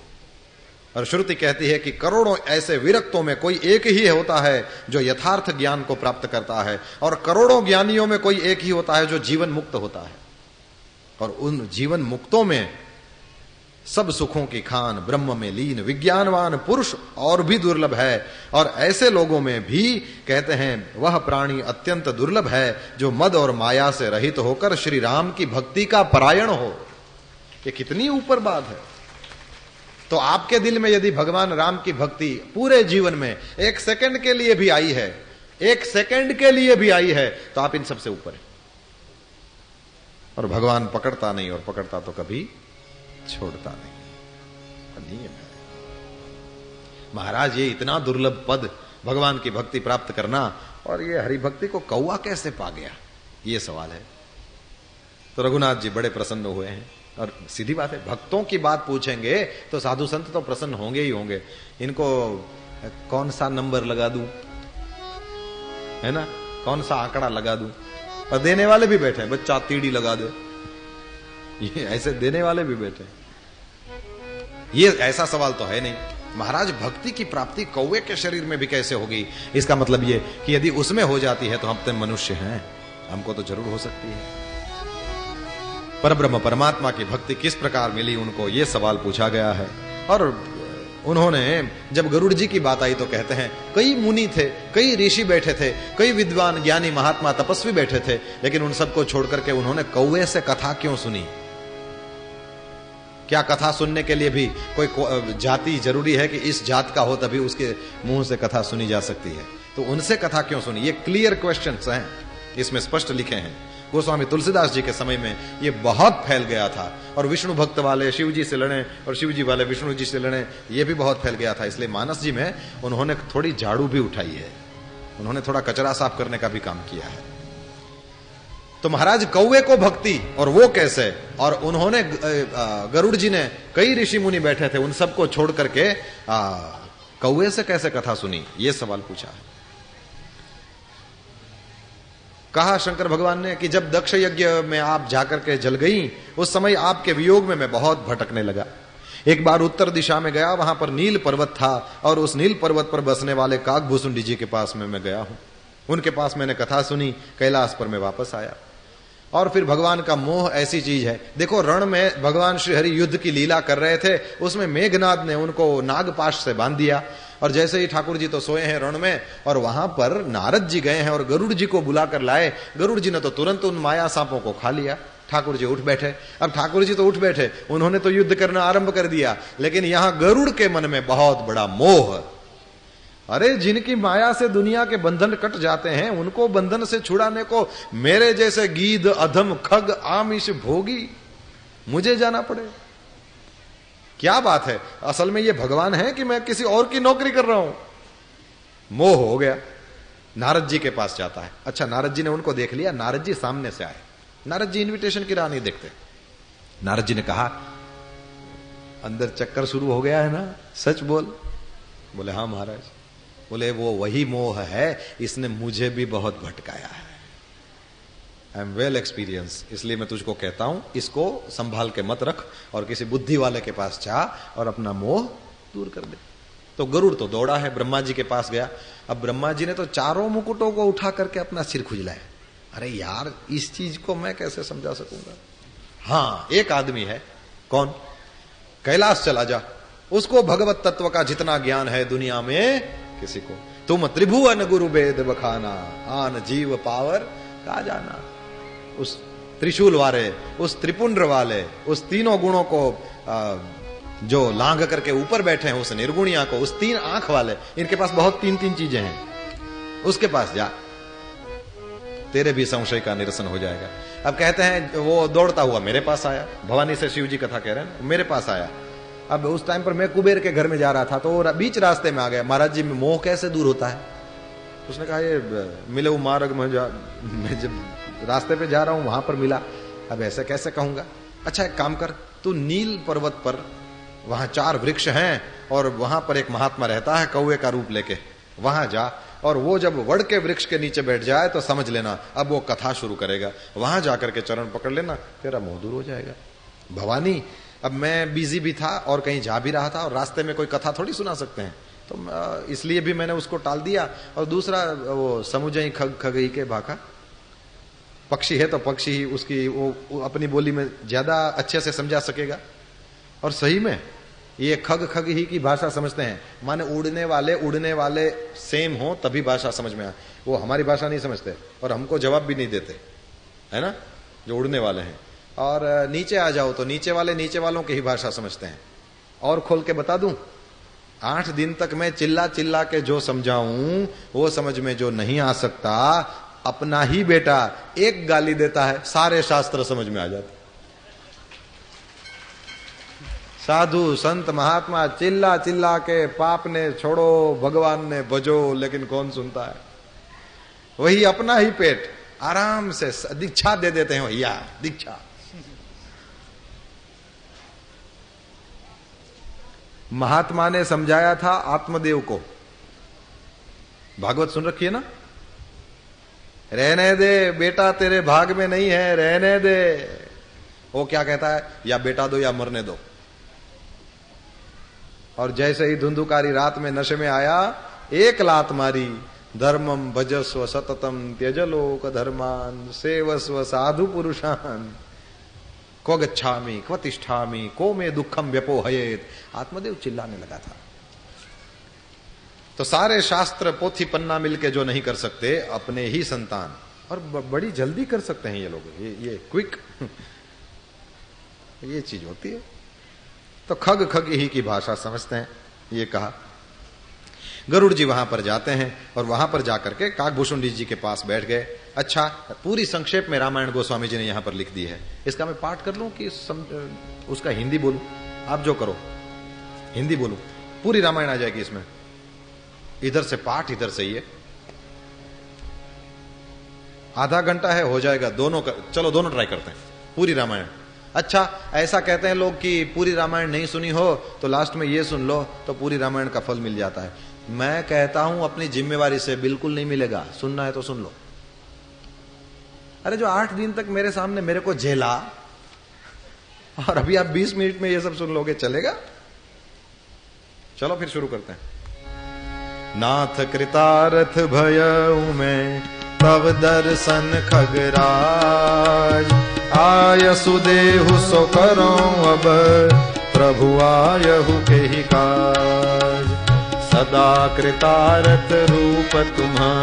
और श्रुति कहती है कि करोड़ों ऐसे विरक्तों में कोई एक ही होता है जो यथार्थ ज्ञान को प्राप्त करता है, और करोड़ों ज्ञानियों में कोई एक ही होता है जो जीवन मुक्त होता है। और उन जीवन मुक्तों में सब सुखों की खान ब्रह्म में लीन विज्ञानवान पुरुष और भी दुर्लभ है। और ऐसे लोगों में भी कहते हैं वह प्राणी अत्यंत दुर्लभ है जो मद और माया से रहित होकर श्री राम की भक्ति का परायण हो। ये कितनी ऊपर बात है। तो आपके दिल में यदि भगवान राम की भक्ति पूरे जीवन में एक सेकंड के लिए भी आई है, एक सेकंड के लिए भी आई है, तो आप इन सबसे ऊपर हैं। और भगवान पकड़ता नहीं, और पकड़ता तो कभी छोड़ता नहीं। नियम है महाराज। ये इतना दुर्लभ पद भगवान की भक्ति प्राप्त करना, और ये हरि भक्ति को कौवा कैसे पा गया, ये सवाल है। तो रघुनाथ जी बड़े प्रसन्न हुए हैं। और सीधी बात है, भक्तों की बात पूछेंगे तो साधु संत तो प्रसन्न होंगे ही होंगे। इनको कौन सा नंबर लगा दूं, है ना, कौन सा आंकड़ा लगा दूं। और देने वाले भी बैठे हैं, बच्चा तीड़ी लगा दे, ये ऐसे देने वाले भी बैठे हैं। ये ऐसा सवाल तो है नहीं। महाराज भक्ति की प्राप्ति कौवे के शरीर में भी कैसे होगी? इसका मतलब ये कि यदि उसमें हो जाती है तो हम तो मनुष्य हैं, हमको तो जरूर हो सकती है। परब्रह्म परमात्मा की भक्ति किस प्रकार मिली उनको, ये सवाल पूछा गया है। और उन्होंने जब गरुड़ जी की बात आई तो कहते हैं कई मुनि थे, कई ऋषि बैठे थे, कई विद्वान ज्ञानी महात्मा तपस्वी बैठे थे, लेकिन उन सबको छोड़ करके उन्होंने कौवे से कथा क्यों सुनी? क्या कथा सुनने के लिए भी कोई जाति जरूरी है कि इस जात का हो तभी उसके मुंह से कथा सुनी जा सकती है? तो उनसे कथा क्यों सुनी? ये क्लियर क्वेश्चंस हैं, इसमें स्पष्ट लिखे हैं। गोस्वामी तुलसीदास जी के समय में ये बहुत फैल गया था, और विष्णु भक्त वाले शिव जी से लड़े और शिव जी वाले विष्णु जी से लड़े, ये भी बहुत फैल गया था। इसलिए मानस जी में उन्होंने थोड़ी झाड़ू भी उठाई है, उन्होंने थोड़ा कचरा साफ करने का भी काम किया है। तो महाराज कौवे को भक्ति, और वो कैसे? और उन्होंने गरुड़ जी ने कई ऋषि मुनि बैठे थे, उन सबको छोड़ करके कौवे से कैसे कथा सुनी, ये सवाल पूछा है। कहा शंकर भगवान ने कि जब दक्ष यज्ञ में आप जाकर के जल गई, उस समय आपके वियोग में मैं बहुत भटकने लगा। एक बार उत्तर दिशा में गया, वहां पर नील पर्वत था, और उस नील पर्वत पर बसने वाले काकभूषुंडी जी के पास में मैं गया हूं। उनके पास मैंने कथा सुनी, कैलाश पर मैं वापस आया। और फिर भगवान का मोह ऐसी चीज है, देखो रण में भगवान श्री हरि युद्ध की लीला कर रहे थे, उसमें मेघनाद ने उनको नागपाश से बांध दिया, और जैसे ही ठाकुर जी तो सोए हैं रण में, और वहां पर नारद जी गए हैं और गरुड़ जी को बुलाकर लाए। गरुड़ जी ने तो तुरंत उन माया सांपों को खा लिया। ठाकुर जी उठ बैठे। अब ठाकुर जी तो उठ बैठे, उन्होंने तो युद्ध करना आरंभ कर दिया, लेकिन यहां गरुड़ के मन में बहुत बड़ा मोह। अरे जिनकी माया से दुनिया के बंधन कट जाते हैं, उनको बंधन से छुड़ाने को मेरे जैसे गीध अधम खग आमिष भोगी मुझे जाना पड़े? क्या बात है? असल में ये भगवान है कि मैं किसी और की नौकरी कर रहा हूं? मोह हो गया। नारद जी के पास जाता है। अच्छा, नारद जी ने उनको देख लिया, नारद जी सामने से आए। नारद जी इनविटेशन की राह नहीं देखते। नारद जी ने कहा, अंदर चक्कर शुरू हो गया है ना, सच बोल। बोले हाँ महाराज। बोले वो वही मोह है, इसने मुझे भी बहुत भटकाया है। आई एम वेल एक्सपीरियंस, इसलिए मैं तुझको कहता हूं इसको संभाल के मत रख, और किसी बुद्धि वाले के पास जा और अपना मोह दूर कर दे। तो गरुड़ तो दौड़ा है, ब्रह्मा जी के पास गया। अब ब्रह्मा जी ने तो चारों मुकुटों को उठा करके अपना सिर खुजलाया। अरे यार, इस चीज को मैं कैसे समझा सकूंगा? हाँ, एक आदमी है। कौन? कैलाश चला जा, उसको भगवत तत्व का जितना ज्ञान है दुनिया में किसी को। तुम त्रिभुवन गुरु वेद बखाना, आन जीव पावर का जाना। उस त्रिशूल वाले, उस त्रिपुंड्र वाले, उस तीनों गुणों को जो लांघ करके ऊपर बैठे हैं, उस निर्गुणिया को, उस तीन आंख वाले, इनके पास बहुत तीन तीन चीजें हैं, उसके पास जा, तेरे भी संशय का निरसन हो जाएगा। अब कहते हैं वो दौड़ता हुआ मेरे पास आया। भवानी से शिव जी कथा कह रहे हैं, मेरे पास आया। अब उस टाइम पर मैं कुबेर के घर में जा रहा था, तो बीच रास्ते में आ गया। महाराज जी, मोह कैसे दूर होता है? उसने कहा ये मिले मार्ग में मैं जब रास्ते पे जा रहा हूं वहां पर मिला। अब ऐसे कैसे कहूंगा? अच्छा एक काम कर, तू नील पर्वत पर, वहां 4 वृक्ष हैं और वहां पर एक महात्मा रहता है कौवे का रूप लेके, वहां जा, और वो जब वड़ के वृक्ष के नीचे बैठ जाए तो समझ लेना अब वो कथा शुरू करेगा। वहां जाकर के चरण पकड़ लेना, तेरा मोह दूर हो जाएगा। भवानी, अब मैं बिजी भी था और कहीं जा भी रहा था, और रास्ते में कोई कथा थोड़ी सुना सकते हैं, तो इसलिए भी मैंने उसको टाल दिया। और दूसरा, वो समुझई खगई के भाखा, पक्षी है तो पक्षी ही उसकी वो अपनी बोली में ज्यादा अच्छे से समझा सकेगा। और सही में ये खग ही की भाषा समझते हैं, माने उड़ने वाले सेम हो तभी भाषा समझ में आए। वो हमारी भाषा नहीं समझते और हमको जवाब भी नहीं देते, है ना, जो उड़ने वाले हैं। और नीचे आ जाओ तो नीचे वालों की ही भाषा समझते हैं। और खोल के बता दूं, 8 दिन तक मैं चिल्ला चिल्ला के जो समझाऊं वो समझ में जो नहीं आ सकता, अपना ही बेटा एक गाली देता है, सारे शास्त्र समझ में आ जाते। साधु संत महात्मा चिल्ला चिल्ला के पाप ने छोड़ो, भगवान ने भजो, लेकिन कौन सुनता है? वही अपना ही पेट आराम से दीक्षा दे देते हैं, भैया दीक्षा। महात्मा ने समझाया था आत्मदेव को, भागवत सुन रखी है ना, रहने दे बेटा, तेरे भाग में नहीं है, रहने दे। वो क्या कहता है? या बेटा दो या मरने दो। और जैसे ही धुंधुकारी रात में नशे में आया, एक लात मारी, धर्मम भजस्व सततम त्यजलोक धर्मान सेवस्व साधु पुरुषान। क्व गच्छामि क्व तिष्ठामि को मे दुखम व्यपोहयेत, आत्मदेव चिल्लाने लगा था। तो सारे शास्त्र पोथी पन्ना मिलके जो नहीं कर सकते, अपने ही संतान, और बड़ी जल्दी कर सकते हैं ये लोग, ये क्विक ये चीज होती है। तो खग ही की भाषा समझते हैं, ये कहा। गरुड़ जी वहां पर जाते हैं और वहां पर जाकर के काकभूषुंडी जी के पास बैठ गए। अच्छा, पूरी संक्षेप में रामायण गोस्वामी जी ने यहां पर लिख दी है, इसका मैं पाठ कर लूं कि उसका हिंदी बोलूं? आप जो करो, हिंदी बोलूं, पूरी रामायण आ जाएगी इसमें, इधर से पाठ इधर से ये, आधा घंटा है, हो जाएगा दोनों का। चलो दोनों ट्राई करते हैं, पूरी रामायण। अच्छा, ऐसा कहते हैं लोग कि पूरी रामायण नहीं सुनी हो तो लास्ट में ये सुन लो तो पूरी रामायण का फल मिल जाता है। मैं कहता हूं अपनी जिम्मेवारी से बिल्कुल नहीं मिलेगा, सुनना है तो सुन लो। अरे जो 8 दिन तक मेरे सामने मेरे को झेला, और अभी आप 20 मिनट में ये सब सुन लोगे, चलेगा? चलो फिर शुरू करते हैं। नाथ कृतार्थ भयऊ में तव दर्शन खगराज, आयसु देहु सो करो अब प्रभु आयहु के ही काज। सदा कृतार्थ रूप तुम्हा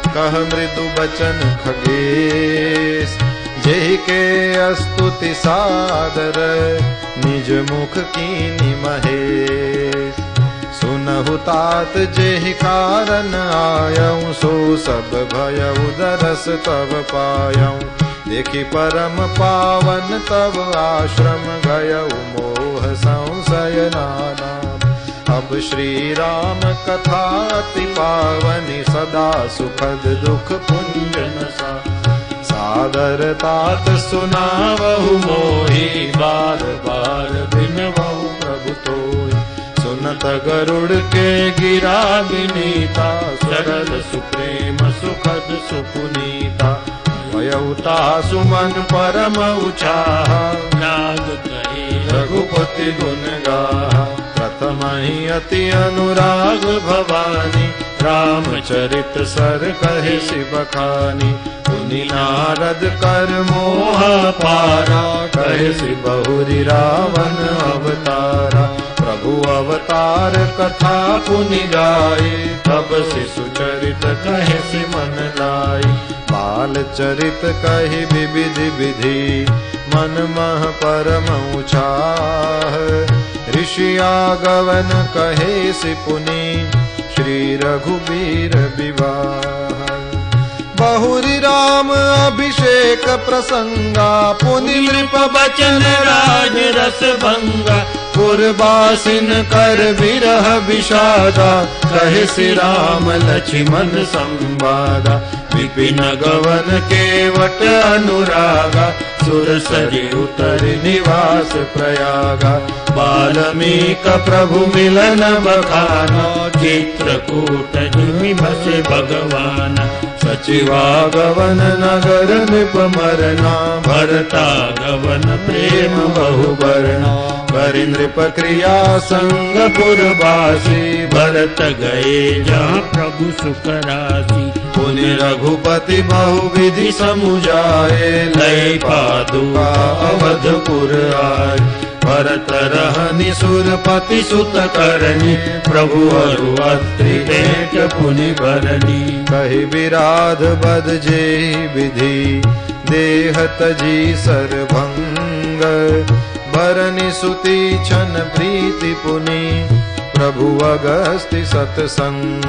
कह मृदु बचन खगेश, जेहि के स्तुति सादर निज मुख कीनि महेश। सुनहु तात जेहि कारण आयऊं, सो सब भयउ दरस तब पायऊं। देखि परम पावन तब आश्रम गयऊ, मोह संशय नाना। अब श्री राम कथा अति पावनी, सदा सुखद दुख पुंजन सा। सादर तात सुनावहु मोहि, बार बार बिनवहु प्रभु तोहि। सुनत गरुड़ के गिरा विनीता, सरल सुप्रेम सुखद सुपुनीता। भयउता सुमन परम उचाहा, नाग कहे रघुपति गुण गाहा। प्रथम ही अति अनुराग भवानी, रामचरित सर कहे शिव खानी। मुनि नारद कर मोह पारा, कहे शिव बहुरी रावण अवतारा। प्रभु अवतार कथा पुनि गाए, तब शिशु चरित कहे सि मन लाई। बाल चरित कहि विविधि विधि, मन मह परम उचाह। ऋषि आगवन कहे सि पुनि, श्री रघुबीर विवाह। बहुरी राम अभिषेक प्रसंगा, पुनि नृप बचन राज रस भंगा। पुरबासिन कर विरह विषादा, कहे सि राम लक्ष्मण संवादा। विपिन गवन केवट अनुरागा, सुरसरि उतर निवास प्रयागा। बाल्मीक प्रभु मिलन बखाना, चित्रकूट जिमि बसे भगवान। सचिवागवन नगर नृप मरना, भरता गवन प्रेम बहु बरना। करि नृप क्रिया संग पुरवासी, भरत गए जहाँ प्रभु सुख राशि। पुनि रघुपति बहुविधि समुझाए, लय पादुका अवधपुर आए। भरत रहनि सुरपति सुत करनी, प्रभु अरु अत्रि भेंट पुनि भरनी। कहि विराध बद जेहि विधि, देह तजी सरभंग। भरनि सुति छन प्रीति पुनि, प्रभु अगस्ति सतसंग।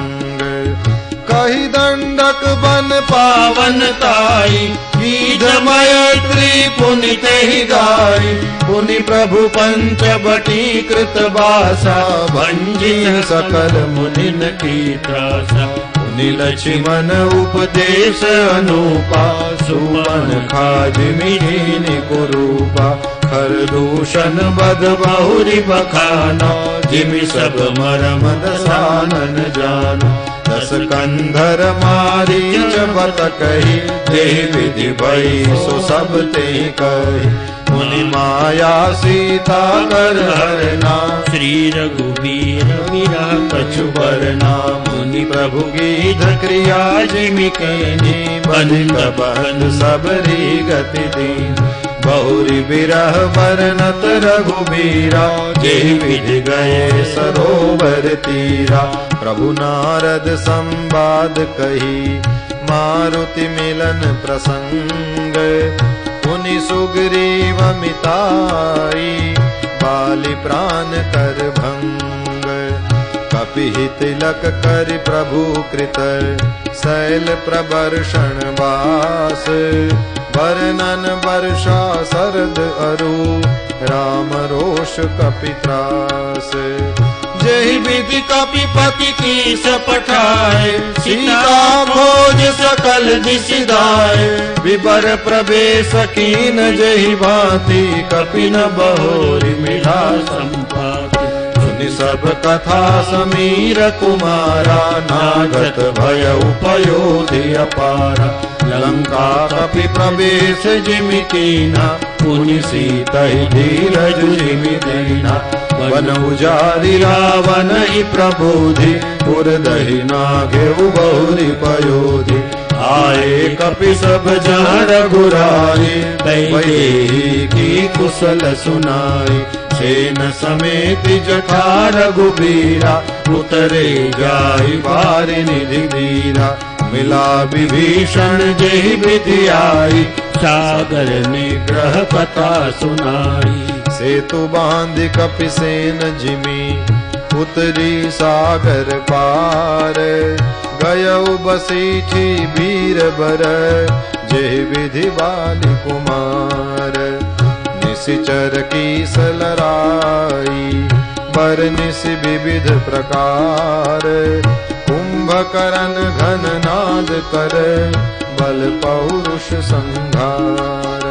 कहि दंडक बन पावन ताई, गीध मैत्री पुनि तेहि गाई। पुनि प्रभु पंचवटी कृत बासा, भंजी सकल मुनिन की त्रासा। मुनि लक्ष्मण उपदेश अनुपा, सुमन खाज मिहिनि कुरूपा। खर दूषण बद बहुरी बखाना, जिमि सब मरम दसानन जाना। दस कंधर मारीच बत कही, देहि विधि भई सो सब तेहि कही। मुनि माया सीता कर हरना, श्री रघुबीर विरह कछु बरना। मुनि प्रभु गीध क्रिया जिमि कीनी, बन बहन सबरी गति दीन। बहुरी बिरह बरनत रघुबीरा, जेहि विधि गए सरोवर तीरा। प्रभु नारद संवाद कही, मारुति मिलन प्रसंग। पुनि सुग्रीव मिताई, बाली प्राण कर भंग। कपिहि तिलक कर प्रभु कृत, शैल प्रवर्षण वास। वर्णन वर्षा शरद अरु, राम रोष कपित्रास। जहि विधि कपिपति कीस पठाए, सीता खोज सकल दिश दाए। विबर प्रवेश कीन जहि भांति, कपिन बहोरि मिला संपाति। सुनि सब कथा समीर कुमारा, नागत भय उपयोधि अपारा। लंका कपि प्रवेश जिमि कीना, पुनि सीतहि धीरज जिमि दीना। वन उजारि रावण ही प्रबोधि, पुर दहि नागेउ बहुरि पयोधि। आए कपि सब जहाँ रघुराई, वही की कुशल सुनाई। सेन समेत जठा रघुबीरा, उतरे जाई बारि निधि धीरा। मिला विभीषण जेहि विधि आई, सागर निग्रह कथा सुनाई। सेतु बांध कपिसेन जिमि, उतरी सागर पार। गयउ बसीठी वीर बर, जेहि विधि बाली कुमार। निशिचर की सलराई, बरनिश विविध प्रकार। कुंभकर्ण घन नाद कर, बल पौरुष संघार।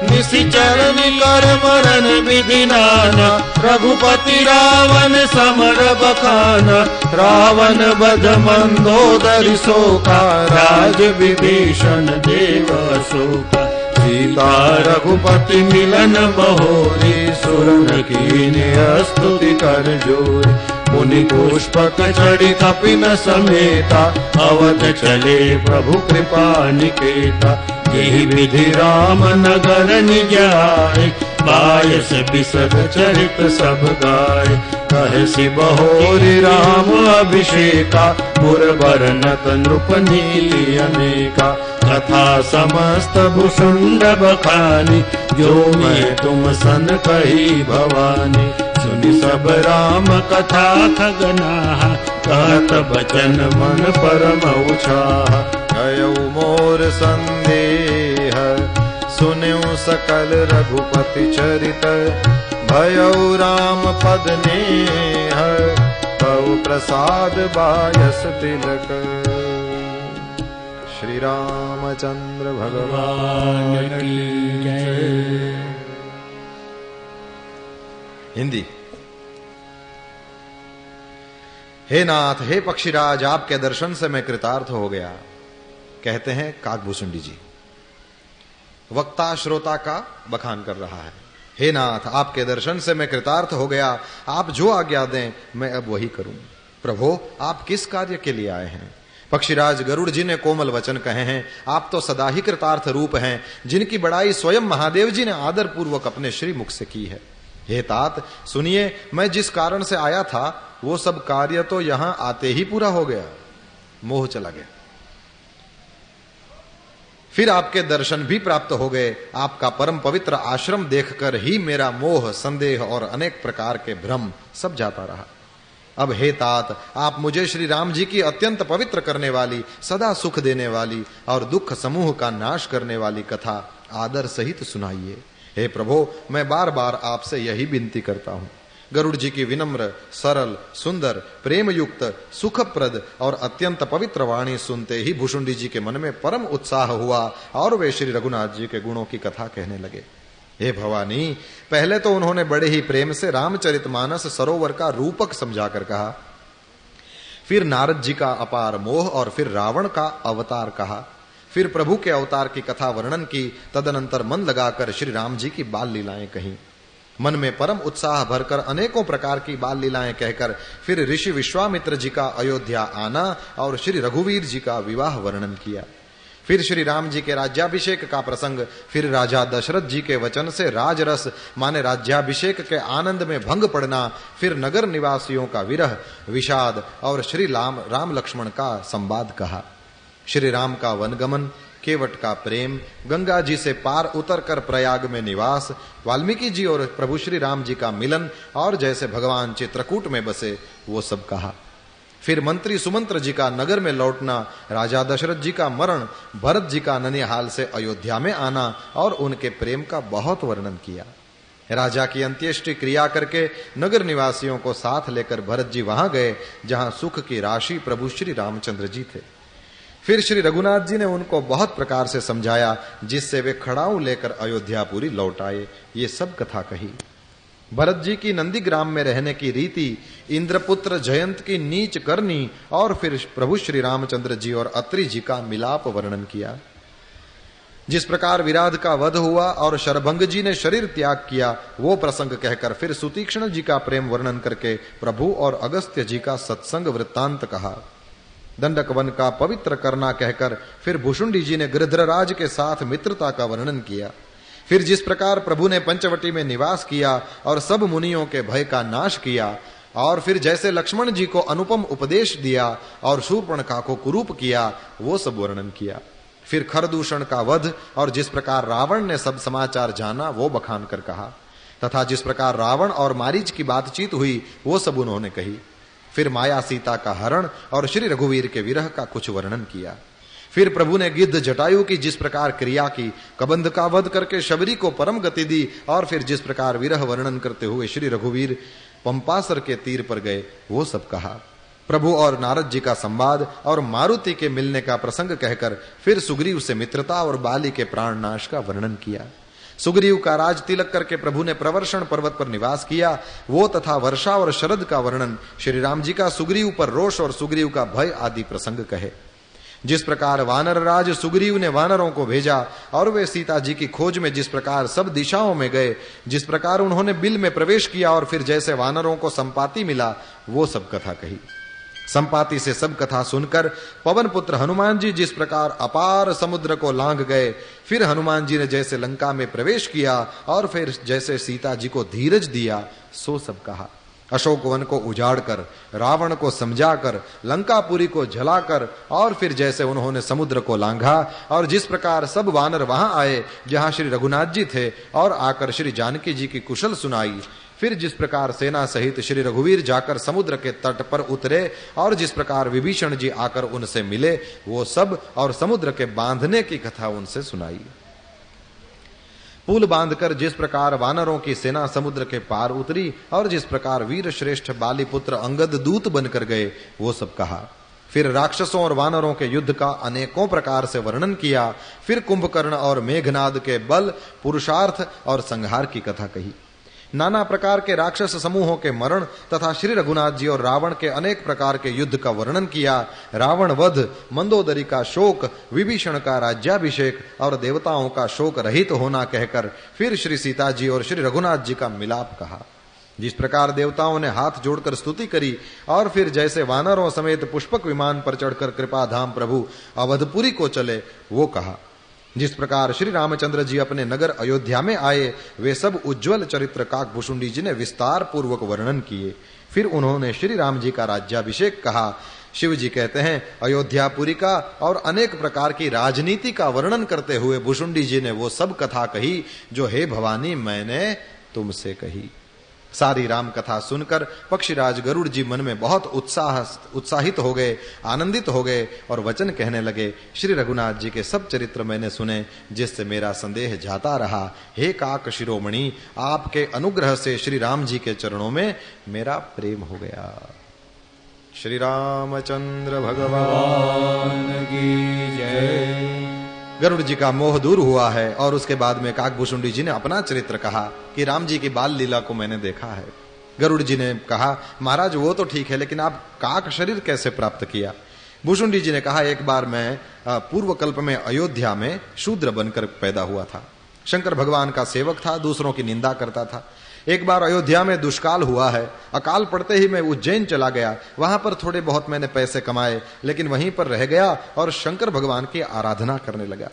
निशिचर निकर मरण विधि नाना, रघुपति रावण समर बखाना। रावण बध मंदोदरि शोका, राज विभीषण देव शोका। सीता रघुपति मिलन बहोरी, सुरन कीन्हि स्तुति कर जोरी। मुनि पुष्पक चढ़ी कपिन समेता, अवध चले प्रभु कृपा निकेता। यही विधि राम नगर निज आए, बायस बिसग चरित सब गाय। कहसि बहोरि राम अभिषेका, पुर बरनत नृप नीति अनेका। कथा समस्त भुषुंड बखानी, जो मैं तुम सन कही भवानी। सुनि सब राम कथा खगनाहा, कहत बचन मन परम उछाहा। गयउ मोर संदेह, सुन्यु सकल रघुपति चरित। भयउ राम पद नेह, तव प्रसाद बायस तिलक। श्री रामचंद्र भगवान की जय। हिंदी। हे नाथ, हे पक्षीराज, आपके दर्शन से मैं कृतार्थ हो गया। कहते हैं काकभूषुंडी जी। वक्ता श्रोता का बखान कर रहा है। हे नाथ, आपके दर्शन से मैं कृतार्थ हो गया। आप जो आज्ञा दें मैं अब वही करूं। प्रभो, आप किस कार्य के लिए आए हैं? पक्षीराज गरुड़ जी ने कोमल वचन कहे हैं। आप तो सदा ही कृतार्थ रूप हैं, जिनकी बड़ाई स्वयं महादेव जी ने आदर पूर्वक अपने श्री मुख से की है। हे तात, सुनिए, मैं जिस कारण से आया था वो सब कार्य तो यहां आते ही पूरा हो गया। मोह चला गया, फिर आपके दर्शन भी प्राप्त हो गए। आपका परम पवित्र आश्रम देखकर ही मेरा मोह, संदेह और अनेक प्रकार के भ्रम सब जाता रहा। अब हे तात, आप मुझे श्री राम जी की अत्यंत पवित्र करने वाली, सदा सुख देने वाली और दुख समूह का नाश करने वाली कथा आदर सहित सुनाइए। हे प्रभो, मैं बार बार आपसे यही विनती करता हूं। गरुड़ जी की विनम्र, सरल, सुंदर, प्रेम युक्त, सुखप्रद और अत्यंत पवित्र वाणी सुनते ही भुषुंडी जी के मन में परम उत्साह हुआ और वे श्री रघुनाथ जी के गुणों की कथा कहने लगे। हे भवानी, पहले तो उन्होंने बड़े ही प्रेम से रामचरितमानस सरोवर का रूपक समझाकर कहा, फिर नारद जी का अपार मोह और फिर रावण का अवतार कहा, फिर प्रभु के अवतार की कथा वर्णन की। तदनंतर मन लगाकर श्री राम जी की बाल लीलाएं कहीं। मन में परम उत्साह भरकर अनेकों प्रकार की बाल लीलाएं कहकर फिर ऋषि विश्वामित्र जी का अयोध्या आना और श्री रघुवीर जी का विवाह वर्णन किया। फिर श्री राम जी के राज्याभिषेक का प्रसंग, फिर राजा दशरथ जी के वचन से राजरस माने राज्याभिषेक के आनंद में भंग पड़ना, फिर नगर निवासियों का विरह विषाद और श्री राम लक्ष्मण का संवाद कहा। श्री राम का वनगमन, केवट का प्रेम, गंगा जी से पार उतरकर प्रयाग में निवास, वाल्मीकि जी और प्रभु श्री राम जी का मिलन और जैसे भगवान चित्रकूट में बसे वो सब कहा। फिर मंत्री सुमंत्र जी का नगर में लौटना, राजा दशरथ जी का मरण, भरत जी का ननिहाल से अयोध्या में आना और उनके प्रेम का बहुत वर्णन किया। राजा की अंत्येष्टि क्रिया करके नगर निवासियों को साथ लेकर भरत जी वहां गए जहां सुख की राशि प्रभु श्री रामचंद्र जी थे। फिर श्री रघुनाथ जी ने उनको बहुत प्रकार से समझाया जिससे वे खड़ाऊ लेकर अयोध्यापुरी लौट आए। ये सब कथा कही। भरत जी की नंदीग्राम में रहने की रीति, इंद्रपुत्र जयंत की नीच करनी और फिर प्रभु श्री रामचंद्र जी और अत्रि जी का मिलाप वर्णन किया। जिस प्रकार विराध का वध हुआ और शरभंग जी ने शरीर त्याग किया वो प्रसंग कहकर फिर सुतीक्ष्ण जी का प्रेम वर्णन करके प्रभु और अगस्त्य जी का सत्संग वृत्तांत कहा। दंडक वन का पवित्र करना कहकर फिर भुषुंडी जी ने गृध्रराज के साथ मित्रता का वर्णन किया। फिर जिस प्रकार प्रभु ने पंचवटी में निवास किया और सब मुनियों के भय का नाश किया और फिर जैसे लक्ष्मण जी को अनुपम उपदेश दिया और शूर्पणखा को कुरूप किया वो सब वर्णन किया। फिर खरदूषण का वध और जिस प्रकार रावण ने सब समाचार जाना वो बखान कर कहा तथा जिस प्रकार रावण और मारीच की बातचीत हुई वो सब उन्होंने कही। फिर माया सीता का हरण और श्री रघुवीर के विरह का कुछ वर्णन किया। फिर प्रभु ने गिद्ध जटायु की जिस प्रकार क्रिया की, कबंध का वध करके शबरी को परम गति दी और फिर जिस प्रकार विरह वर्णन करते हुए श्री रघुवीर पंपासर के तीर पर गए वो सब कहा। प्रभु और नारद जी का संवाद और मारुति के मिलने का प्रसंग कहकर फिर सुग्रीव से मित्रता और बाली के प्राण नाश का वर्णन किया। सुग्रीव का राज तिलक करके प्रभु ने प्रवर्षण पर्वत पर निवास किया वो तथा वर्षा और शरद का वर्णन, श्री राम जी का सुग्रीव पर रोष और सुग्रीव का भय आदि प्रसंग कहे। जिस प्रकार वानर राज सुग्रीव ने वानरों को भेजा और वे सीता जी की खोज में जिस प्रकार सब दिशाओं में गए, जिस प्रकार उन्होंने बिल में प्रवेश किया और फिर जैसे वानरों को संपाति मिला वो सब कथा कही। संपाति से सब कथा सुनकर पवन पुत्र हनुमान जी जिस प्रकार अपार समुद्र को लांघ गए, फिर हनुमान जी ने जैसे लंका में प्रवेश किया और फिर जैसे सीता जी को धीरज दिया सो सब कहा। अशोक वन को उजाड़कर, रावण को समझाकर, लंकापुरी को जलाकर और फिर जैसे उन्होंने समुद्र को लांघा और जिस प्रकार सब वानर वहां आए जहां श्री रघुनाथ जी थे और आकर श्री जानकी जी की कुशल सुनाई, फिर जिस प्रकार सेना सहित श्री रघुवीर जाकर समुद्र के तट पर उतरे और जिस प्रकार विभीषण जी आकर उनसे मिले वो सब और समुद्र के बांधने की कथा उनसे सुनाई। पुल बांधकर जिस प्रकार वानरों की सेना समुद्र के पार उतरी और जिस प्रकार वीर श्रेष्ठ बालीपुत्र अंगद दूत बनकर गए वो सब कहा। फिर राक्षसों और वानरों के युद्ध का अनेकों प्रकार से वर्णन किया। फिर कुंभकर्ण और मेघनाद के बल, पुरुषार्थ और संहार की कथा कही। नाना प्रकार के राक्षस समूहों के मरण तथा श्री रघुनाथ जी और रावण के अनेक प्रकार के युद्ध का वर्णन किया। रावण वध, मंदोदरी का शोक, विभीषण का राज्याभिषेक और देवताओं का शोक रहित होना कहकर फिर श्री सीता जी और श्री रघुनाथ जी का मिलाप कहा। जिस प्रकार देवताओं ने हाथ जोड़कर स्तुति करी और फिर जैसे वानरों समेत पुष्पक विमान पर चढ़कर कृपाधाम प्रभु अवधपुरी को चले वो कहा। जिस प्रकार श्री रामचंद्र जी अपने नगर अयोध्या में आए वे सब उज्जवल चरित्र काकभूषुंडी जी ने विस्तार पूर्वक वर्णन किए। फिर उन्होंने श्री राम जी का राज्याभिषेक कहा। शिव जी कहते हैं अयोध्यापुरी का और अनेक प्रकार की राजनीति का वर्णन करते हुए भूषुंडी जी ने वो सब कथा कही जो हे भवानी मैंने तुमसे कही। सारी राम कथा सुनकर पक्षीराज गरुड़ जी मन में बहुत उत्साहित हो गए, आनंदित हो गए और वचन कहने लगे, श्री रघुनाथ जी के सब चरित्र मैंने सुने जिससे मेरा संदेह जाता रहा। हे काक शिरोमणि, आपके अनुग्रह से श्री राम जी के चरणों में मेरा प्रेम हो गया। श्री रामचंद्र भगवान की जय। गरुड़ जी का मोह दूर हुआ है और उसके बाद में काकभूषुंडी जी ने अपना चरित्र कहा कि राम जी की बाल लीला को मैंने देखा है। गरुड़ जी ने कहा महाराज वो तो ठीक है लेकिन आप काक शरीर कैसे प्राप्त किया। भूषुंडी जी ने कहा एक बार मैं पूर्व कल्प में अयोध्या में शूद्र बनकर पैदा हुआ था। शंकर भगवान का सेवक था, दूसरों की निंदा करता था। एक बार अयोध्या में दुष्काल हुआ है, अकाल पड़ते ही मैं उज्जैन चला गया, वहां पर थोड़े बहुत मैंने पैसे कमाए, लेकिन वहीं पर रह गया और शंकर भगवान की आराधना करने लगा।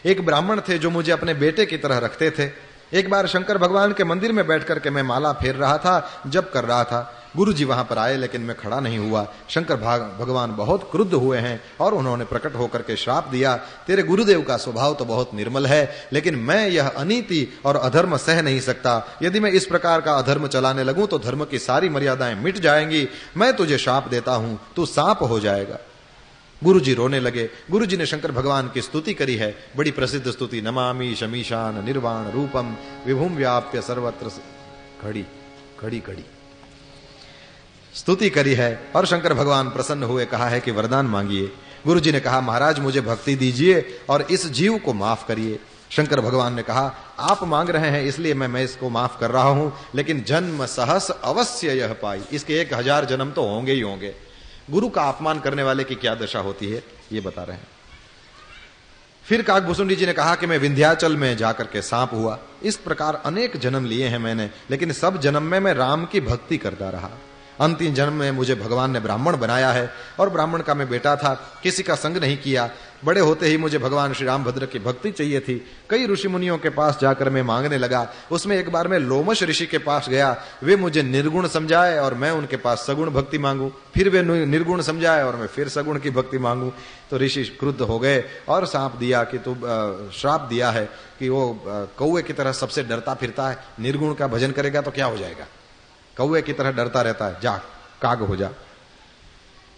एक ब्राह्मण थे जो मुझे अपने बेटे की तरह रखते थे। एक बार शंकर भगवान के मंदिर में बैठ करके मैं माला फेर रहा था, जप कर रहा था। गुरुजी वहां पर आए, लेकिन मैं खड़ा नहीं हुआ। शंकर भगवान बहुत क्रुद्ध हुए हैं और उन्होंने प्रकट होकर के श्राप दिया, तेरे गुरुदेव का स्वभाव तो बहुत निर्मल है, लेकिन मैं यह अनीति और अधर्म सह नहीं सकता। यदि मैं इस प्रकार का अधर्म चलाने लगूं तो धर्म की सारी मर्यादाएं मिट जाएंगी। मैं तुझे श्राप देता हूं, तू सांप हो जाएगा। गुरुजी रोने लगे। गुरुजी ने शंकर भगवान की स्तुति करी है, बड़ी प्रसिद्ध स्तुति, नमामि शमीशान निर्वाण रूपम विभुम व्याप्य सर्वत्र, घड़ी घड़ी घड़ी स्तुति करी है। और शंकर भगवान प्रसन्न हुए, कहा है कि वरदान मांगिए। गुरुजी ने कहा, महाराज मुझे भक्ति दीजिए और इस जीव को माफ करिए। शंकर भगवान ने कहा, आप मांग रहे हैं इसलिए मैं इसको माफ कर रहा हूं, लेकिन जन्म सहस अवश्य यह पाई, इसके 1000 जन्म तो होंगे ही होंगे। गुरु का अपमान करने वाले की क्या दशा होती है ये बता रहे हैं। फिर काकभूषुंडी जी ने कहा कि मैं विंध्याचल में जाकर के सांप हुआ। इस प्रकार अनेक जन्म लिए हैं मैंने, लेकिन सब जन्म में मैं राम की भक्ति करता रहा। अंतिम जन्म में मुझे भगवान ने ब्राह्मण बनाया है और ब्राह्मण का मैं बेटा था, किसी का संग नहीं किया। बड़े होते ही मुझे भगवान श्री रामभद्र की भक्ति चाहिए थी। कई ऋषि मुनियों के पास जाकर मैं मांगने लगा। उसमें एक बार मैं लोमश ऋषि के पास गया, वे मुझे निर्गुण समझाए और मैं उनके पास सगुण भक्ति मांगू, फिर वे निर्गुण समझाए और मैं फिर सगुण की भक्ति मांगू। तो ऋषि क्रुद्ध हो गए और सांप दिया कि तू श्राप दिया है कि वो कौवे की तरह सबसे डरता फिरता है, निर्गुण का भजन करेगा तो क्या हो जाएगा, कौवे की तरह डरता रहता है, जा काग हो जा।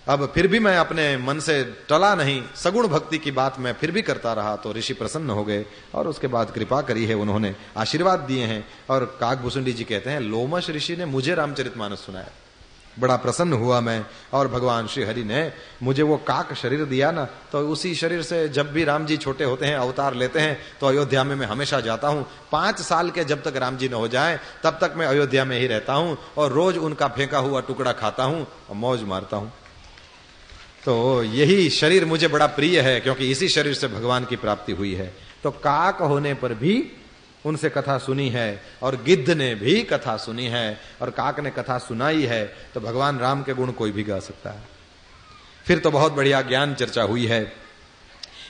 अब फिर भी मैं अपने मन से टला नहीं, सगुण भक्ति की बात मैं फिर भी करता रहा। तो ऋषि प्रसन्न हो गए और उसके बाद कृपा करी है, उन्होंने आशीर्वाद दिए हैं। और काकभूषुंडी जी कहते हैं, लोमश ऋषि ने मुझे रामचरितमानस सुनाया, बड़ा प्रसन्न हुआ मैं। और भगवान श्री हरि ने मुझे वो काक शरीर दिया ना, तो उसी शरीर से जब भी राम जी छोटे होते हैं, अवतार लेते हैं, तो अयोध्या में मैं हमेशा जाता हूं। 5 साल के जब तक राम जी न हो जाए तब तक मैं अयोध्या में ही रहता हूं और रोज उनका फेंका हुआ टुकड़ा खाता हूं और मौज मारता हूं। तो यही शरीर मुझे बड़ा प्रिय है, क्योंकि इसी शरीर से भगवान की प्राप्ति हुई है। तो काक होने पर भी उनसे कथा सुनी है और गिद्ध ने भी कथा सुनी है और काक ने कथा सुनाई है, तो भगवान राम के गुण कोई भी गा सकता है। फिर तो बहुत बढ़िया ज्ञान चर्चा हुई है,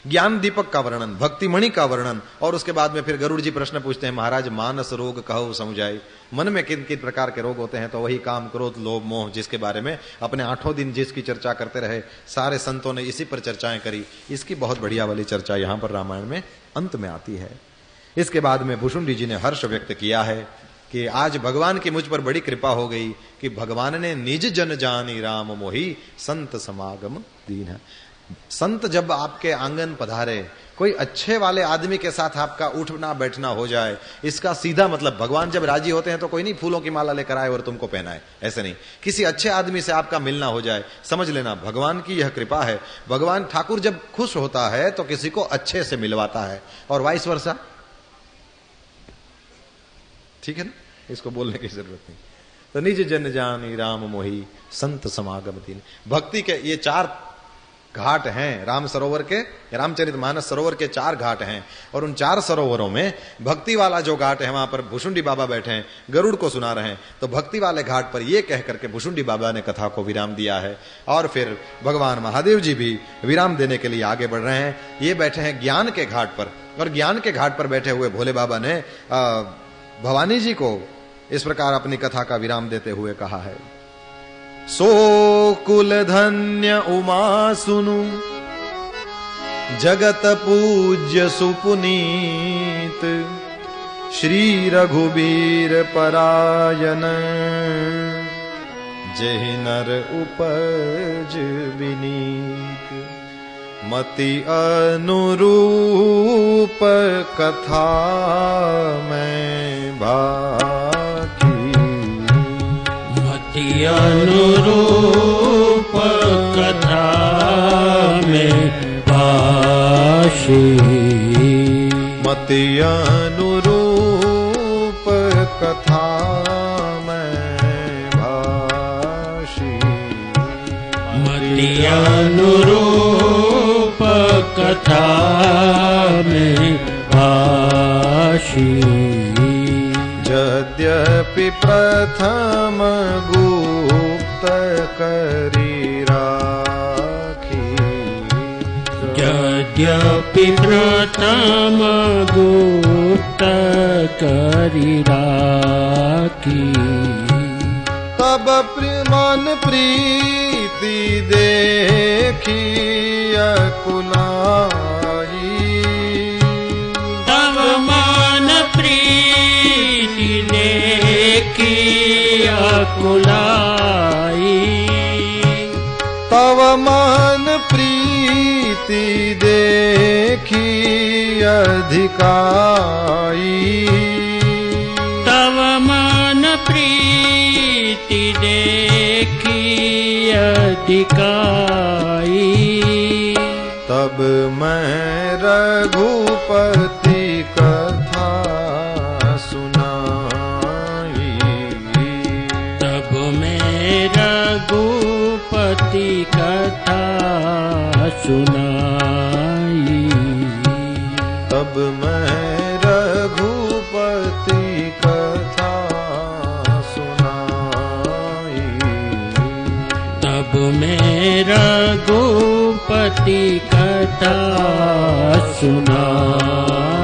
ज्ञान दीपक का वर्णन, भक्तिमणि का वर्णन। और उसके बाद में फिर गरुड़ जी प्रश्न पूछते हैं, महाराज मानस रोग कहो समुझाई, मन में किन किन प्रकार के रोग होते हैं। तो वही काम क्रोध लोभ मोह, जिसके बारे में अपने 8 दिन जिसकी चर्चा करते रहे, सारे संतों ने इसी पर चर्चाएं करी। इसकी बहुत बढ़िया वाली चर्चा यहां पर रामायण में अंत में आती है। इसके बाद में भूषुंडी जी ने हर्ष व्यक्त किया है कि आज भगवान की मुझ पर बड़ी कृपा हो गई कि भगवान ने निज जन जानी राम मोही संत समागम दीन है। संत जब आपके आंगन पधारे, कोई अच्छे वाले आदमी के साथ आपका उठना बैठना हो जाए, इसका सीधा मतलब भगवान जब राजी होते हैं तो कोई नहीं फूलों की माला लेकर आए और तुमको पहनाए, ऐसे नहीं। किसी अच्छे आदमी से आपका मिलना हो जाए, समझ लेना भगवान की यह कृपा है। भगवान ठाकुर जब खुश होता है तो किसी को अच्छे से मिलवाता है और वाइस वर्सा, ठीक है ना, इसको बोलने की जरूरत नहीं। तो निज जन जानी राम मोही संत समागम दीन। भक्ति के ये 4 घाट हैं राम सरोवर के, रामचरितमानस सरोवर के 4 घाट हैं। और उन 4 सरोवरों में भक्ति वाला जो घाट है, वहां पर भूषुंडी बाबा बैठे हैं, गरुड़ को सुना रहे हैं। तो भक्ति वाले घाट पर ये कह करके भूषुंडी बाबा ने कथा को विराम दिया है। और फिर भगवान महादेव जी भी विराम देने के लिए आगे बढ़ रहे हैं। ये बैठे हैं ज्ञान के घाट पर, और ज्ञान के घाट पर बैठे हुए भोले बाबा ने भवानी जी को इस प्रकार अपनी कथा का विराम देते हुए कहा है, सो कुल धन्य उमा सुनु जगत पूज्य सुपुनीत, श्री रघुबीर परायन जेहि नर उपज विनीत। मति अनुरूप कथा में बाकी, मति अनुरूप कथा में भाषी, मति अनुरूप कथा में भाषी, मति अनुरूप कथा में भाषी। यद्यपि प्रथम गुप्त करी राखी, यद्यपि प्रथम गुप्त करी राखी, तब मन प्रीति देखी अकुलाई, तब मन प्रीति देखी अकुलाई, तव मन प्रीति देखी अधिकाई, तब मन प्रीति देखी अधिकाई, तब मैं रघुपति कथा सुनाई, तब मैं रघुपति कथा सुनाई, तब मैं रघुपति कथा सुनाई, तब मैं रघुपति कथा सुनाई।